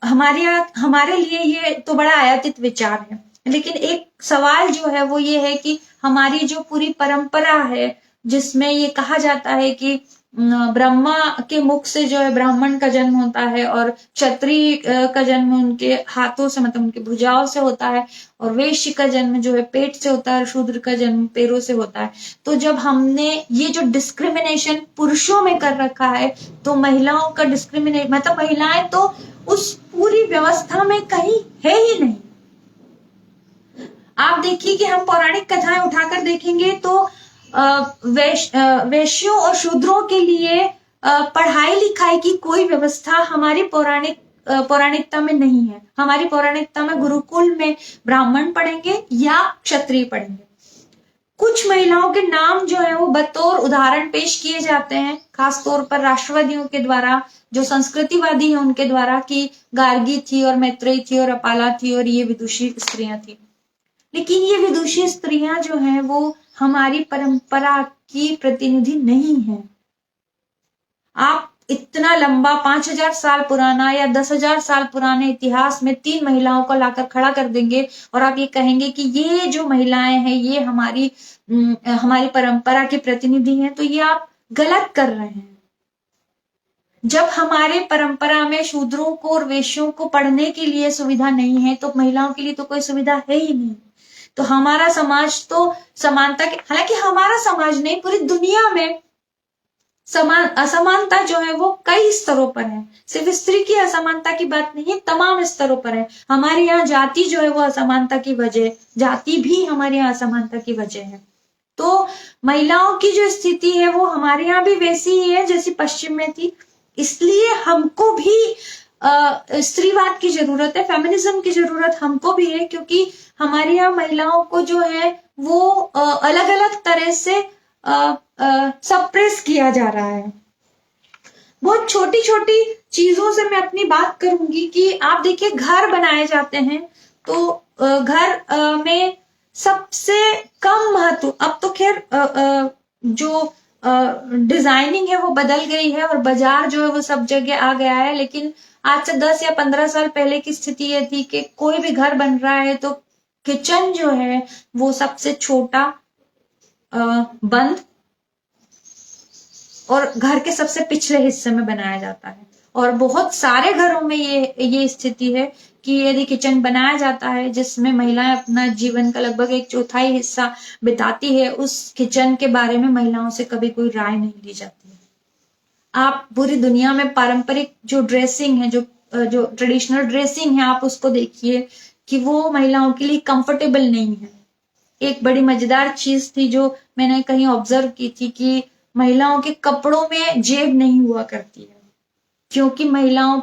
हमारे लिए ये तो बड़ा आयातित विचार है, लेकिन एक सवाल जो है वो ये है कि हमारी जो पूरी परंपरा है जिसमें ये कहा जाता है कि ब्रह्मा के मुख से जो है ब्राह्मण का जन्म होता है और क्षत्रिय का जन्म उनके हाथों से मतलब उनकी भुजाओं से होता है, और वैश्य का जन्म जो है पेट से होता है और शूद्र का जन्म पैरों से होता है। तो जब हमने ये जो डिस्क्रिमिनेशन पुरुषों में कर रखा है तो महिलाओं का डिस्क्रिमिनेट मतलब महिलाएं तो उस पूरी व्यवस्था में कहीं है ही नहीं। आप देखिए कि हम पौराणिक कथाएं उठाकर देखेंगे तो वैश्यों और शूद्रों के लिए पढ़ाई लिखाई की कोई व्यवस्था हमारी पौराणिकता में नहीं है। हमारी पौराणिकता में गुरुकुल में ब्राह्मण पढ़ेंगे या क्षत्रिय पढ़ेंगे। कुछ महिलाओं के नाम जो है वो बतौर उदाहरण पेश किए जाते हैं, खासतौर पर राष्ट्रवादियों के द्वारा, जो संस्कृतिवादी है उनके द्वारा, कि गार्गी थी और मैत्रेयी थी और अपाला थी और ये विदुषी स्त्रियां थी। लेकिन ये विदुषी स्त्रियां जो हैं वो हमारी परंपरा की प्रतिनिधि नहीं है। आप इतना लंबा 5000 साल पुराना या 10,000 साल पुराने इतिहास में 3 महिलाओं को लाकर खड़ा कर देंगे और आप ये कहेंगे कि ये जो महिलाएं हैं ये हमारी परंपरा के प्रतिनिधि हैं, तो ये आप गलत कर रहे हैं। जब हमारे परंपरा में शूद्रों को और वैश्यों को पढ़ने के लिए सुविधा नहीं है तो महिलाओं के लिए तो कोई सुविधा है ही नहीं। तो हमारा समाज तो समानता के, हालांकि हमारा समाज नहीं पूरी दुनिया में असमानता जो है वो कई स्तरों पर है। सिर्फ स्त्री की असमानता की बात नहीं है, तमाम स्तरों पर है। हमारे यहाँ जाति जो है वो असमानता की वजह, जाति भी हमारे यहाँ असमानता की वजह है। तो महिलाओं की जो स्थिति है वो हमारे यहाँ भी वैसी ही है जैसी पश्चिम में थी। इसलिए हमको भी स्त्रीवाद की जरूरत है, फेमिनिज्म की जरूरत हमको भी है, क्योंकि हमारे यहाँ महिलाओं को जो है वो अलग अलग तरह से सप्रेस किया जा रहा है। बहुत छोटी छोटी चीजों से मैं अपनी बात करूंगी कि आप देखिए घर बनाए जाते हैं तो घर में सबसे कम महत्व, अब तो खैर जो डिजाइनिंग है वो बदल गई है और बाजार जो है वो सब जगह आ गया है, लेकिन आज से 10 या 15 साल पहले की स्थिति ये थी कि कोई भी घर बन रहा है तो किचन जो है वो सबसे छोटा, बंद और घर के सबसे पिछले हिस्से में बनाया जाता है। और बहुत सारे घरों में ये स्थिति है कि यदि किचन बनाया जाता है जिसमें महिलाएं अपना जीवन का लगभग 1/4 हिस्सा बिताती है, उस किचन के बारे में महिलाओं से कभी कोई राय नहीं ली जाती है। आप पूरी दुनिया में पारंपरिक जो ड्रेसिंग है, जो ट्रेडिशनल ड्रेसिंग है, आप उसको देखिए कि वो महिलाओं के लिए कंफर्टेबल नहीं है। एक बड़ी मजेदार चीज थी जो मैंने कहीं ऑब्जर्व की थी कि महिलाओं के कपड़ों में जेब नहीं हुआ करती है, क्योंकि महिलाओं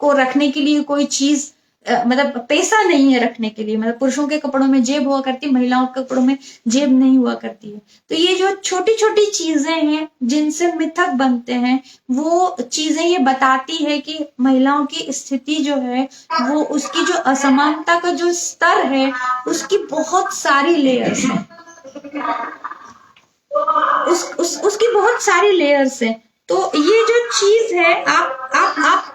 को रखने के लिए कोई चीज मतलब पैसा नहीं है रखने के लिए। मतलब पुरुषों के कपड़ों में जेब हुआ करती, महिलाओं के कपड़ों में जेब नहीं हुआ करती है। तो ये जो छोटी छोटी चीजें हैं जिनसे मिथक बनते हैं, वो चीजें ये बताती है कि महिलाओं की स्थिति जो है वो, उसकी जो असमानता का जो स्तर है उसकी बहुत सारी लेयर्स हैं, उसकी बहुत सारी लेयर्स हैं। तो ये जो चीज है, आप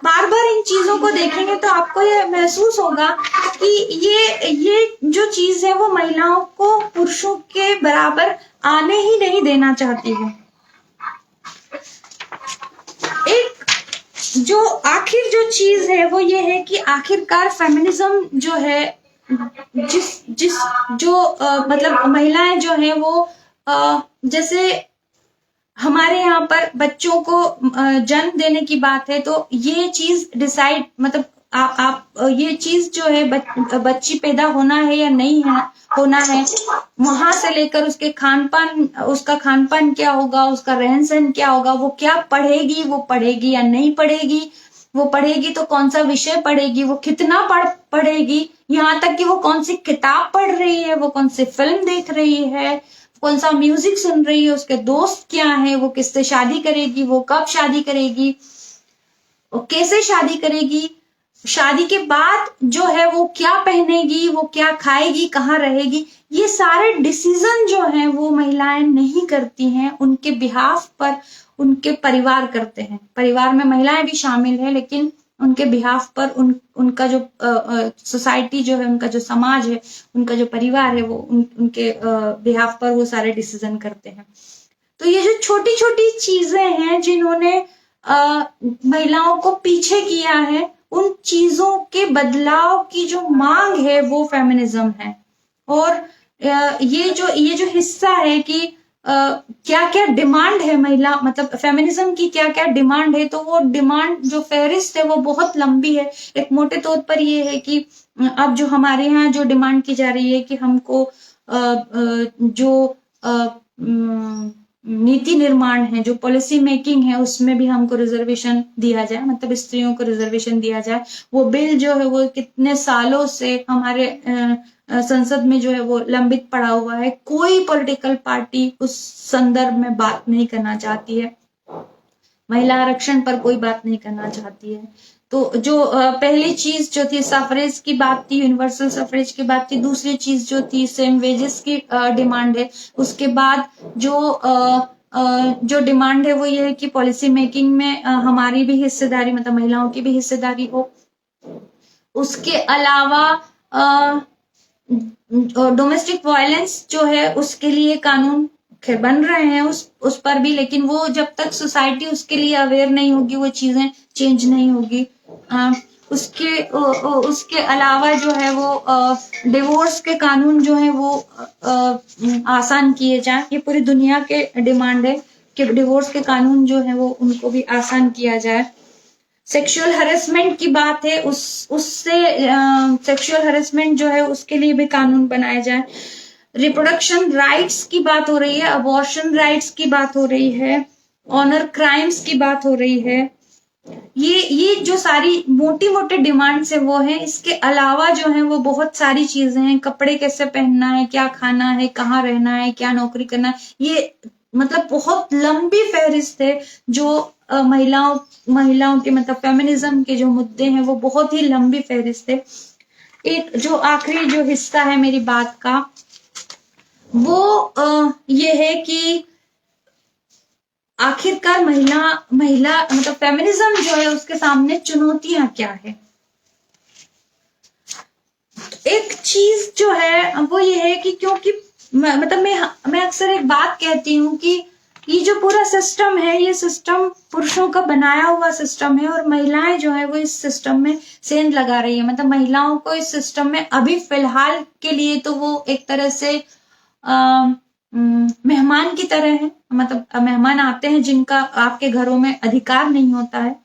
बार बार इन चीजों को देखेंगे तो आपको ये महसूस होगा कि ये जो चीज है वो महिलाओं को पुरुषों के बराबर आने ही नहीं देना चाहती है। जो आखिर जो चीज है वो ये है कि आखिरकार फेमिनिज्म जो है, जिस जिस जो मतलब महिलाएं जो है वो जैसे हमारे यहाँ पर बच्चों को जन्म देने की बात है, तो ये चीज डिसाइड मतलब आप ये चीज जो है बच्ची पैदा होना है या नहीं है होना है, वहां से लेकर उसके खान पान, उसका खान पान क्या होगा, उसका रहन सहन क्या होगा, वो क्या पढ़ेगी, वो पढ़ेगी या नहीं पढ़ेगी, वो पढ़ेगी तो कौन सा विषय पढ़ेगी, वो कितना पढ़ेगी, यहाँ तक कि वो कौन सी किताब पढ़ रही है, वो कौन सी फिल्म देख रही है, कौन सा म्यूजिक सुन रही है, उसके दोस्त क्या है, वो किससे शादी करेगी, वो कब शादी करेगी, वो कैसे शादी करेगी, शादी के बाद जो है वो क्या पहनेगी, वो क्या खाएगी, कहाँ रहेगी, ये सारे डिसीजन जो हैं वो महिलाएं नहीं करती हैं, उनके बिहाफ पर उनके परिवार करते हैं। परिवार में महिलाएं भी शामिल है, लेकिन उनके बिहाफ पर उनका जो सोसाइटी जो है, उनका जो समाज है, उनका जो परिवार है, वो उनके बिहाफ पर वो सारे डिसीजन करते हैं। तो ये जो छोटी छोटी चीजें हैं जिन्होंने महिलाओं को पीछे किया है, उन चीजों के बदलाव की जो मांग है वो फेमिनिज्म है। और ये जो हिस्सा है कि क्या क्या डिमांड है महिला, मतलब फेमिनिज्म की क्या क्या डिमांड है, तो वो डिमांड जो फहरिस्त है वो बहुत लंबी है। एक मोटे तौर पर ये है कि अब जो हमारे यहाँ जो डिमांड की जा रही है कि हमको जो नीति निर्माण है, जो पॉलिसी मेकिंग है, उसमें भी हमको रिजर्वेशन दिया जाए, मतलब स्त्रियों को रिजर्वेशन दिया जाए। वो बिल जो है वो कितने सालों से हमारे संसद में जो है वो लंबित पड़ा हुआ है। कोई पॉलिटिकल पार्टी उस संदर्भ में बात नहीं करना चाहती है, महिला आरक्षण पर कोई बात नहीं करना चाहती है। तो जो पहली चीज जो थी सफरेज की बात थी, यूनिवर्सल सफरेज की बात थी। दूसरी चीज जो थी सेम वेजेस की डिमांड है। उसके बाद जो डिमांड है वो ये है कि पॉलिसी मेकिंग में हमारी भी हिस्सेदारी, मतलब महिलाओं की भी हिस्सेदारी हो। उसके अलावा डोमेस्टिक वायलेंस जो है उसके लिए कानून खैर बन रहे हैं उस पर भी, लेकिन वो जब तक सोसाइटी उसके लिए अवेयर नहीं होगी वो चीजें चेंज नहीं होगी। उसके अलावा जो है वो डिवोर्स के कानून जो है वो आसान किए जाए। ये पूरी दुनिया के डिमांड है कि डिवोर्स के कानून जो है वो उनको भी आसान किया जाए। सेक्सुअल हरेसमेंट की बात है, उससे सेक्सुअल हरेसमेंट जो है उसके लिए भी कानून बनाया जाए। रिप्रोडक्शन राइट्स की बात हो रही है, अबॉर्शन राइट्स की बात हो रही है, ऑनर क्राइम्स की बात हो रही है। ये जो सारी मोटी मोटी डिमांड्स है वो है। इसके अलावा जो है वो बहुत सारी चीजें हैं, कपड़े कैसे पहनना है, क्या खाना है, कहाँ रहना है, क्या नौकरी करना है, ये मतलब बहुत लंबी फहरिस्त है। जो महिलाओं के मतलब फेमिनिज्म के जो मुद्दे हैं वो बहुत ही लंबी फहरिस्त है। एक जो आखिरी जो हिस्सा है मेरी बात का वो ये है कि आखिरकार महिला मतलब फेमिनिज्म जो है उसके सामने चुनौतियां क्या है। एक चीज जो है वो ये है कि क्योंकि मतलब मैं अक्सर एक बात कहती हूँ कि ये जो पूरा सिस्टम है ये सिस्टम पुरुषों का बनाया हुआ सिस्टम है, और महिलाएं जो है वो इस सिस्टम में सेंध लगा रही है। मतलब महिलाओं को इस सिस्टम में अभी फिलहाल के लिए तो वो एक तरह से मेहमान की तरह है। मतलब मेहमान आते हैं जिनका आपके घरों में अधिकार नहीं होता है,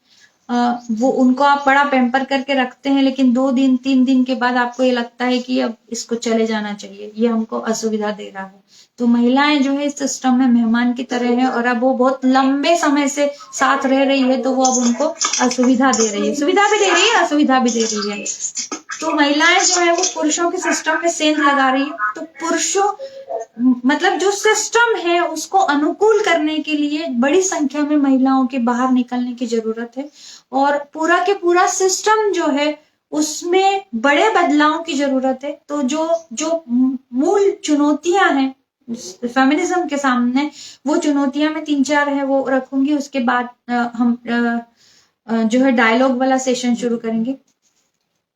वो उनको आप बड़ा पैम्पर करके रखते हैं, लेकिन 2 दिन 3 दिन के बाद आपको ये लगता है कि अब इसको चले जाना चाहिए, ये हमको असुविधा दे रहा है। तो महिलाएं जो है इस सिस्टम में मेहमान की तरह है, और अब वो बहुत लंबे समय से साथ रह रही है, तो वो अब उनको असुविधा दे रही है, सुविधा भी दे रही है, असुविधा भी दे रही है। तो महिलाएं जो है वो पुरुषों के सिस्टम में सेंध लगा रही है। तो पुरुषों मतलब जो सिस्टम है उसको अनुकूल करने के लिए बड़ी संख्या में महिलाओं के बाहर निकलने की जरूरत है, और पूरा के पूरा सिस्टम जो है उसमें बड़े बदलाव की जरूरत है। तो जो मूल चुनौतियां हैं फेमिनिज्म के सामने, वो चुनौतियां मैं 3-4 है वो रखूंगी। उसके बाद हम जो है डायलॉग वाला सेशन शुरू करेंगे।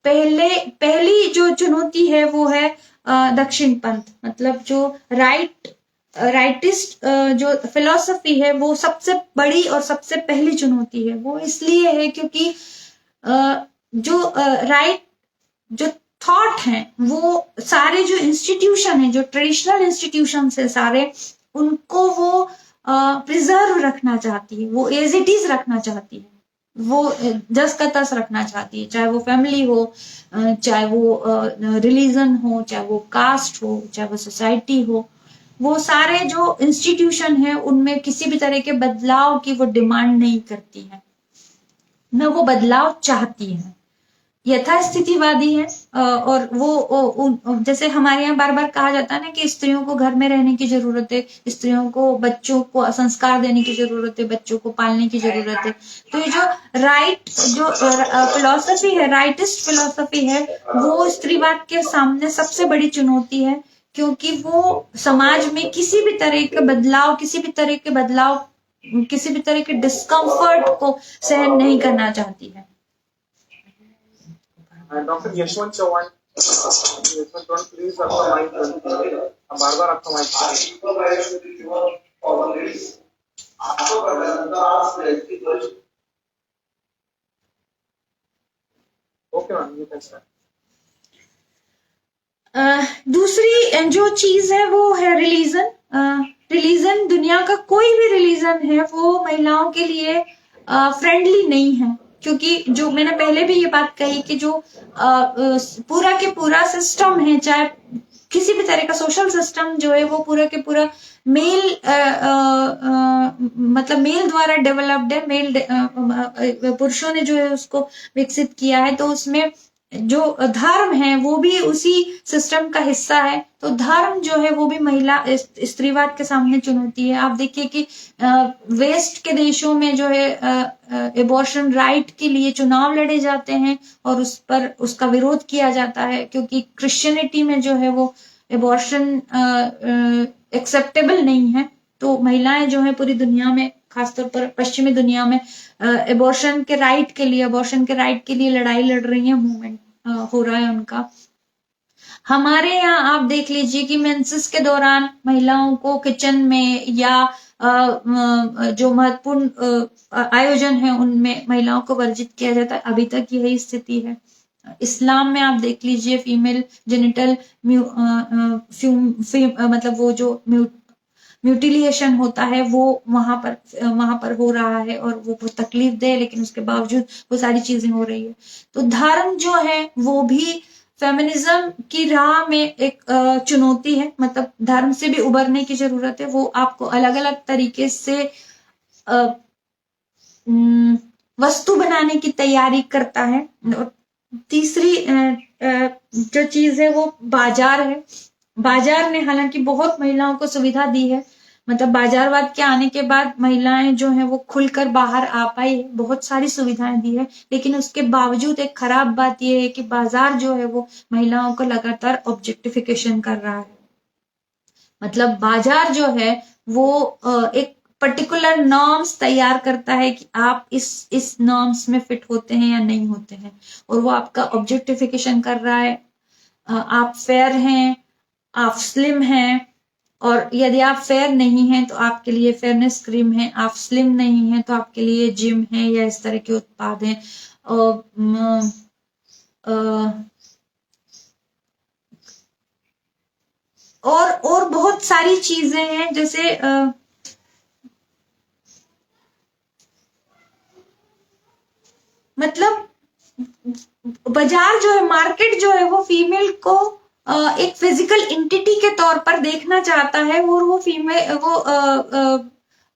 पहली जो चुनौती है वो है दक्षिण पंथ, मतलब जो राइट राइटिस्ट जो फिलॉसफी है वो सबसे बड़ी और सबसे पहली चुनौती है। वो इसलिए है क्योंकि जो राइट जो थॉट है वो सारे जो इंस्टीट्यूशन है, जो ट्रेडिशनल इंस्टीट्यूशन है सारे, उनको वो प्रिजर्व रखना चाहती है, वो एज इट इज रखना चाहती है, वो जस का तस रखना चाहती है, चाहे वो फैमिली हो, चाहे वो रिलीजन हो, चाहे वो कास्ट हो, चाहे वो सोसाइटी हो। वो सारे जो इंस्टीट्यूशन है उनमें किसी भी तरह के बदलाव की वो डिमांड नहीं करती है, न वो बदलाव चाहती है, यथास्थितिवादी है। और वो जैसे हमारे यहाँ बार बार कहा जाता है ना कि स्त्रियों को घर में रहने की जरूरत है, स्त्रियों को बच्चों को संस्कार देने की जरूरत है, बच्चों को पालने की जरूरत है। तो ये जो फिलॉसफी है, राइटिस्ट फिलॉसफी है, वो स्त्रीवाद के सामने सबसे बड़ी चुनौती है, क्योंकि वो समाज में किसी भी तरह के बदलाव, किसी भी तरह के डिस्कम्फर्ट को सहन नहीं करना चाहती है। डॉक्टर यशवंत चौहान, यशवंत चौहान प्लीज आपका माइक बार बार आपका mic. Okay ma'am, you can start. दूसरी जो चीज है वो है रिलीजन। रिलीजन, दुनिया का कोई भी रिलीजन है वो महिलाओं के लिए फ्रेंडली नहीं है, क्योंकि जो मैंने पहले भी ये बात कही कि जो पूरा के पूरा सिस्टम है, चाहे किसी भी तरह का सोशल सिस्टम जो है वो पूरा के पूरा मेल मतलब मेल द्वारा डेवलप्ड है, पुरुषों ने जो है उसको विकसित किया है। तो उसमें जो धर्म है वो भी उसी सिस्टम का हिस्सा है। तो धर्म जो है वो भी महिला स्त्रीवाद के सामने चुनौती है। आप देखिए कि वेस्ट के देशों में जो है एबॉर्शन राइट के लिए चुनाव लड़े जाते हैं और उस पर उसका विरोध किया जाता है, क्योंकि क्रिश्चियनिटी में जो है वो एबॉर्शन एक्सेप्टेबल नहीं है। तो महिलाएं जो है पूरी दुनिया में, खासतौर पर पश्चिमी दुनिया में, एबॉर्शन के राइट के लिए लड़ाई लड़ रही है, मूवमेंट हो रहा है उनका। हमारे यहाँ आप देख लीजिए कि मेंसेस के दौरान महिलाओं को किचन में या जो महत्वपूर्ण आयोजन है उनमें महिलाओं को वर्जित किया जाता है। अभी तक यही स्थिति है। इस्लाम में आप देख लीजिए फीमेल जेनिटल मतलब वो जो म्यूटिलिएशन होता है वो वहां पर हो रहा है, और वो बहुत तकलीफ दे, लेकिन उसके बावजूद वो सारी चीजें हो रही है। तो धर्म जो है वो भी फेमिनिज्म की राह में एक चुनौती है। मतलब धर्म से भी उबरने की जरूरत है। वो आपको अलग अलग तरीके से वस्तु बनाने की तैयारी करता है। और तीसरी जो चीज है वो बाजार है। बाजार ने हालांकि बहुत महिलाओं को सुविधा दी है। मतलब बाजारवाद के आने के बाद महिलाएं जो है वो खुलकर बाहर आ पाई है, बहुत सारी सुविधाएं दी है। लेकिन उसके बावजूद एक खराब बात यह है कि बाजार जो है वो महिलाओं को लगातार ऑब्जेक्टिफिकेशन कर रहा है। मतलब बाजार जो है वो एक पर्टिकुलर नॉर्म्स तैयार करता है कि आप इस नॉर्म्स में फिट होते हैं या नहीं होते हैं, और वो आपका ऑब्जेक्टिफिकेशन कर रहा है। आप फेयर हैं, आप स्लिम हैं, और यदि आप फेयर नहीं हैं तो आपके लिए फेयरनेस क्रीम है, आप स्लिम नहीं हैं तो आपके लिए जिम है या इस तरह के उत्पाद हैं। और बहुत सारी चीजें हैं, जैसे मतलब बाजार जो है, मार्केट जो है वो फीमेल को एक फिजिकल एंटिटी के तौर पर देखना चाहता है, और वो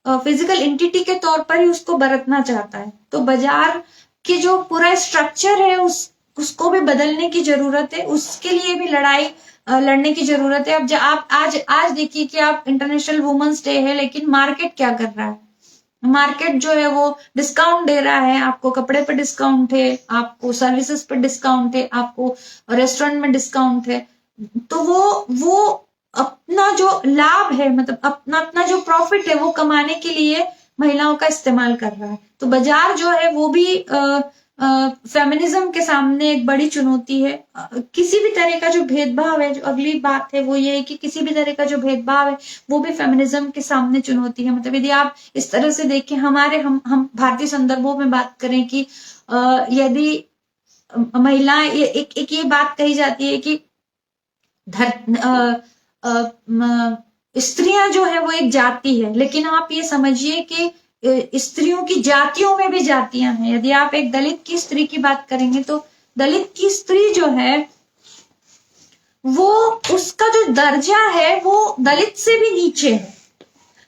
फिजिकल एंटिटी के तौर पर ही उसको बरतना चाहता है। तो बाजार के जो पूरा स्ट्रक्चर है उसको भी बदलने की जरूरत है। उसके लिए भी लड़ाई लड़ने की जरूरत है। अब आप आज देखिए कि आप इंटरनेशनल वुमेन्स डे है, लेकिन मार्केट क्या कर रहा है? मार्केट जो है वो डिस्काउंट दे रहा है। आपको कपड़े पे डिस्काउंट है, आपको सर्विसेज पे डिस्काउंट है, आपको रेस्टोरेंट में डिस्काउंट है। तो वो अपना जो लाभ है, मतलब अपना जो प्रॉफिट है वो कमाने के लिए महिलाओं का इस्तेमाल कर रहा है। तो बाजार जो है वो भी फेमिनिज्म के सामने एक बड़ी चुनौती है। किसी भी तरह का जो भेदभाव है, जो अगली बात है वो ये है कि किसी भी तरह का जो भेदभाव है वो भी फेमिनिज्म के सामने चुनौती है। मतलब यदि आप इस तरह से देखें, हम भारतीय संदर्भों में बात करें कि यदि महिलाएं, एक ये बात कही जाती है कि स्त्रियां जो है वो एक जाति है, लेकिन आप ये समझिए कि स्त्रियों की जातियों में भी जातियां हैं। यदि आप एक दलित की स्त्री की बात करेंगे तो दलित की स्त्री जो है वो, उसका जो दर्जा है वो दलित से भी नीचे है।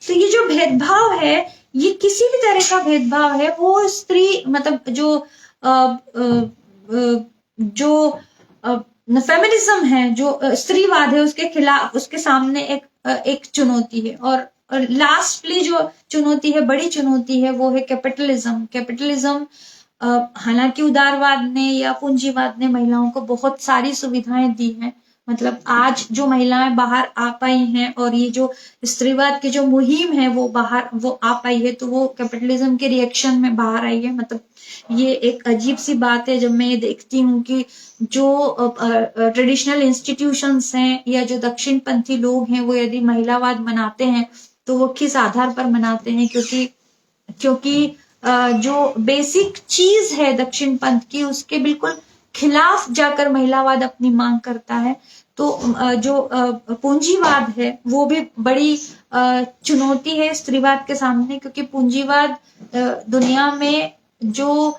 तो ये जो भेदभाव है, ये किसी भी तरह का भेदभाव है, वो स्त्री मतलब जो फेमिनिज्म है, जो स्त्रीवाद है, उसके खिलाफ, उसके सामने एक चुनौती है। और लास्टली जो चुनौती है, बड़ी चुनौती है, वो है कैपिटलिज्म। हालांकि उदारवाद ने या पूंजीवाद ने महिलाओं को बहुत सारी सुविधाएं दी हैं। मतलब आज जो महिलाएं बाहर आ पाई हैं और ये जो स्त्रीवाद की जो मुहिम है वो आ पाई है, तो वो कैपिटलिज्म के रिएक्शन में बाहर आई है। मतलब ये एक अजीब सी बात है जब मैं ये देखती हूँ कि जो ट्रेडिशनल इंस्टीट्यूशंस हैं या जो दक्षिणपंथी लोग हैं वो यदि महिलावाद मनाते हैं तो वो किस आधार पर मनाते हैं, क्योंकि जो बेसिक चीज है दक्षिण पंथ की, उसके बिल्कुल खिलाफ जाकर महिलावाद अपनी मांग करता है। तो जो पूंजीवाद है वो भी बड़ी चुनौती है स्त्रीवाद के सामने, क्योंकि पूंजीवाद दुनिया में जो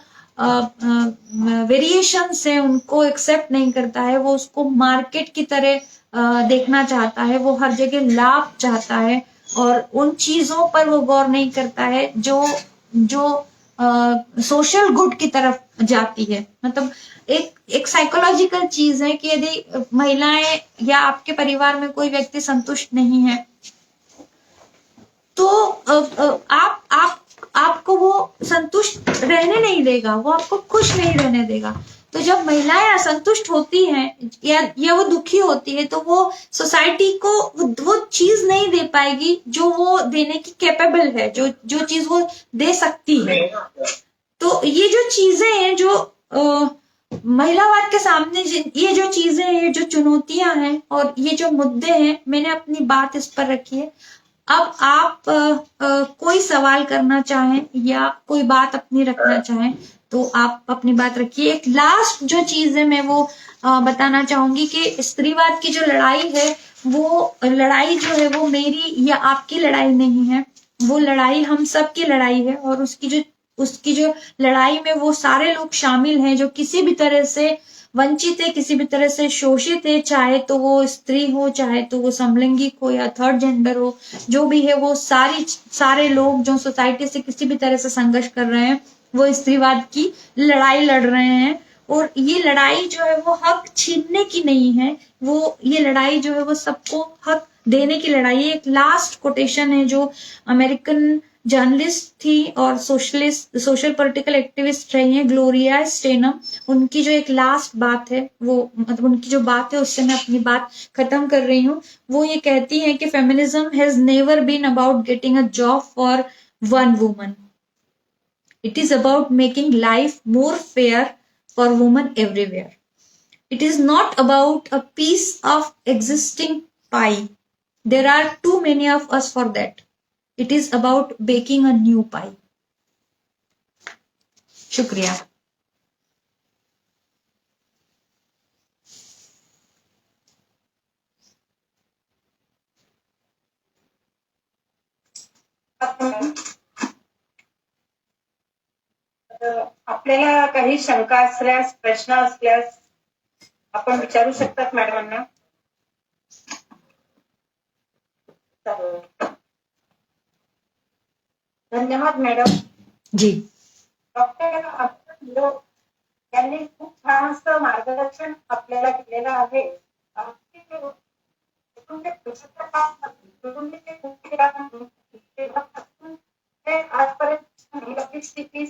वेरिएशंस है उनको एक्सेप्ट नहीं करता है, वो उसको मार्केट की तरह देखना चाहता है, वो हर जगह लाभ चाहता है और उन चीजों पर वो गौर नहीं करता है जो जो सोशल गुड की तरफ जाती है। मतलब एक साइकोलॉजिकल चीज है कि यदि महिलाएं या आपके परिवार में कोई व्यक्ति संतुष्ट नहीं है तो आपको वो संतुष्ट रहने नहीं देगा, वो आपको खुश नहीं रहने देगा। तो जब महिलाएं असंतुष्ट होती हैं या वो दुखी होती है तो वो सोसाइटी को वो चीज नहीं दे पाएगी जो वो देने की कैपेबल है, जो चीज वो दे सकती है। तो ये जो चीजें हैं, जो महिलावाद के सामने ये जो चीजें हैं, ये जो चुनौतियां हैं और ये जो मुद्दे हैं, मैंने अपनी बात इस पर रखी है। अब आप कोई सवाल करना चाहें या कोई बात अपनी रखना चाहें तो आप अपनी बात रखिए। एक लास्ट जो चीज है मैं वो बताना चाहूंगी कि स्त्रीवाद की जो लड़ाई है, वो लड़ाई जो है वो मेरी या आपकी लड़ाई नहीं है, वो लड़ाई हम सब की लड़ाई है। और उसकी जो लड़ाई में वो सारे लोग शामिल हैं जो किसी भी तरह से वंचित है, किसी भी तरह से शोषित है, चाहे तो वो स्त्री हो, चाहे तो वो समलैंगिक हो या थर्ड जेंडर हो, जो भी है वो सारे लोग जो सोसाइटी से किसी भी तरह से संघर्ष कर रहे हैं वो स्त्रीवाद की लड़ाई लड़ रहे हैं। और ये लड़ाई जो है वो हक छीनने की नहीं है, वो ये लड़ाई जो है वो सबको हक देने की लड़ाई है। एक लास्ट कोटेशन है जो अमेरिकन जर्नलिस्ट थी और सोशल पॉलिटिकल एक्टिविस्ट रही हैं, ग्लोरिया स्टेनम, उनकी जो एक लास्ट बात है, वो मतलब उनकी जो बात है उससे मैं अपनी बात खत्म कर रही हूँ। वो ये कहती हैं कि feminism has never been about getting a job for one woman, it is about making life more fair for woman everywhere. It is not about a piece of existing pie, there are too many of us for that, it is about baking a new pie. शुक्रिया। आपल्याला काही शंका असल्यास, प्रश्न असल्यास आपण विचारू शकतात मॅडमांना। धन्यवाद मॅडम जी। डॉक्टर यांनी खूप छान असं मार्गदर्शन आपल्याला दिलेलं आहे। आजपर्यंत स्थिती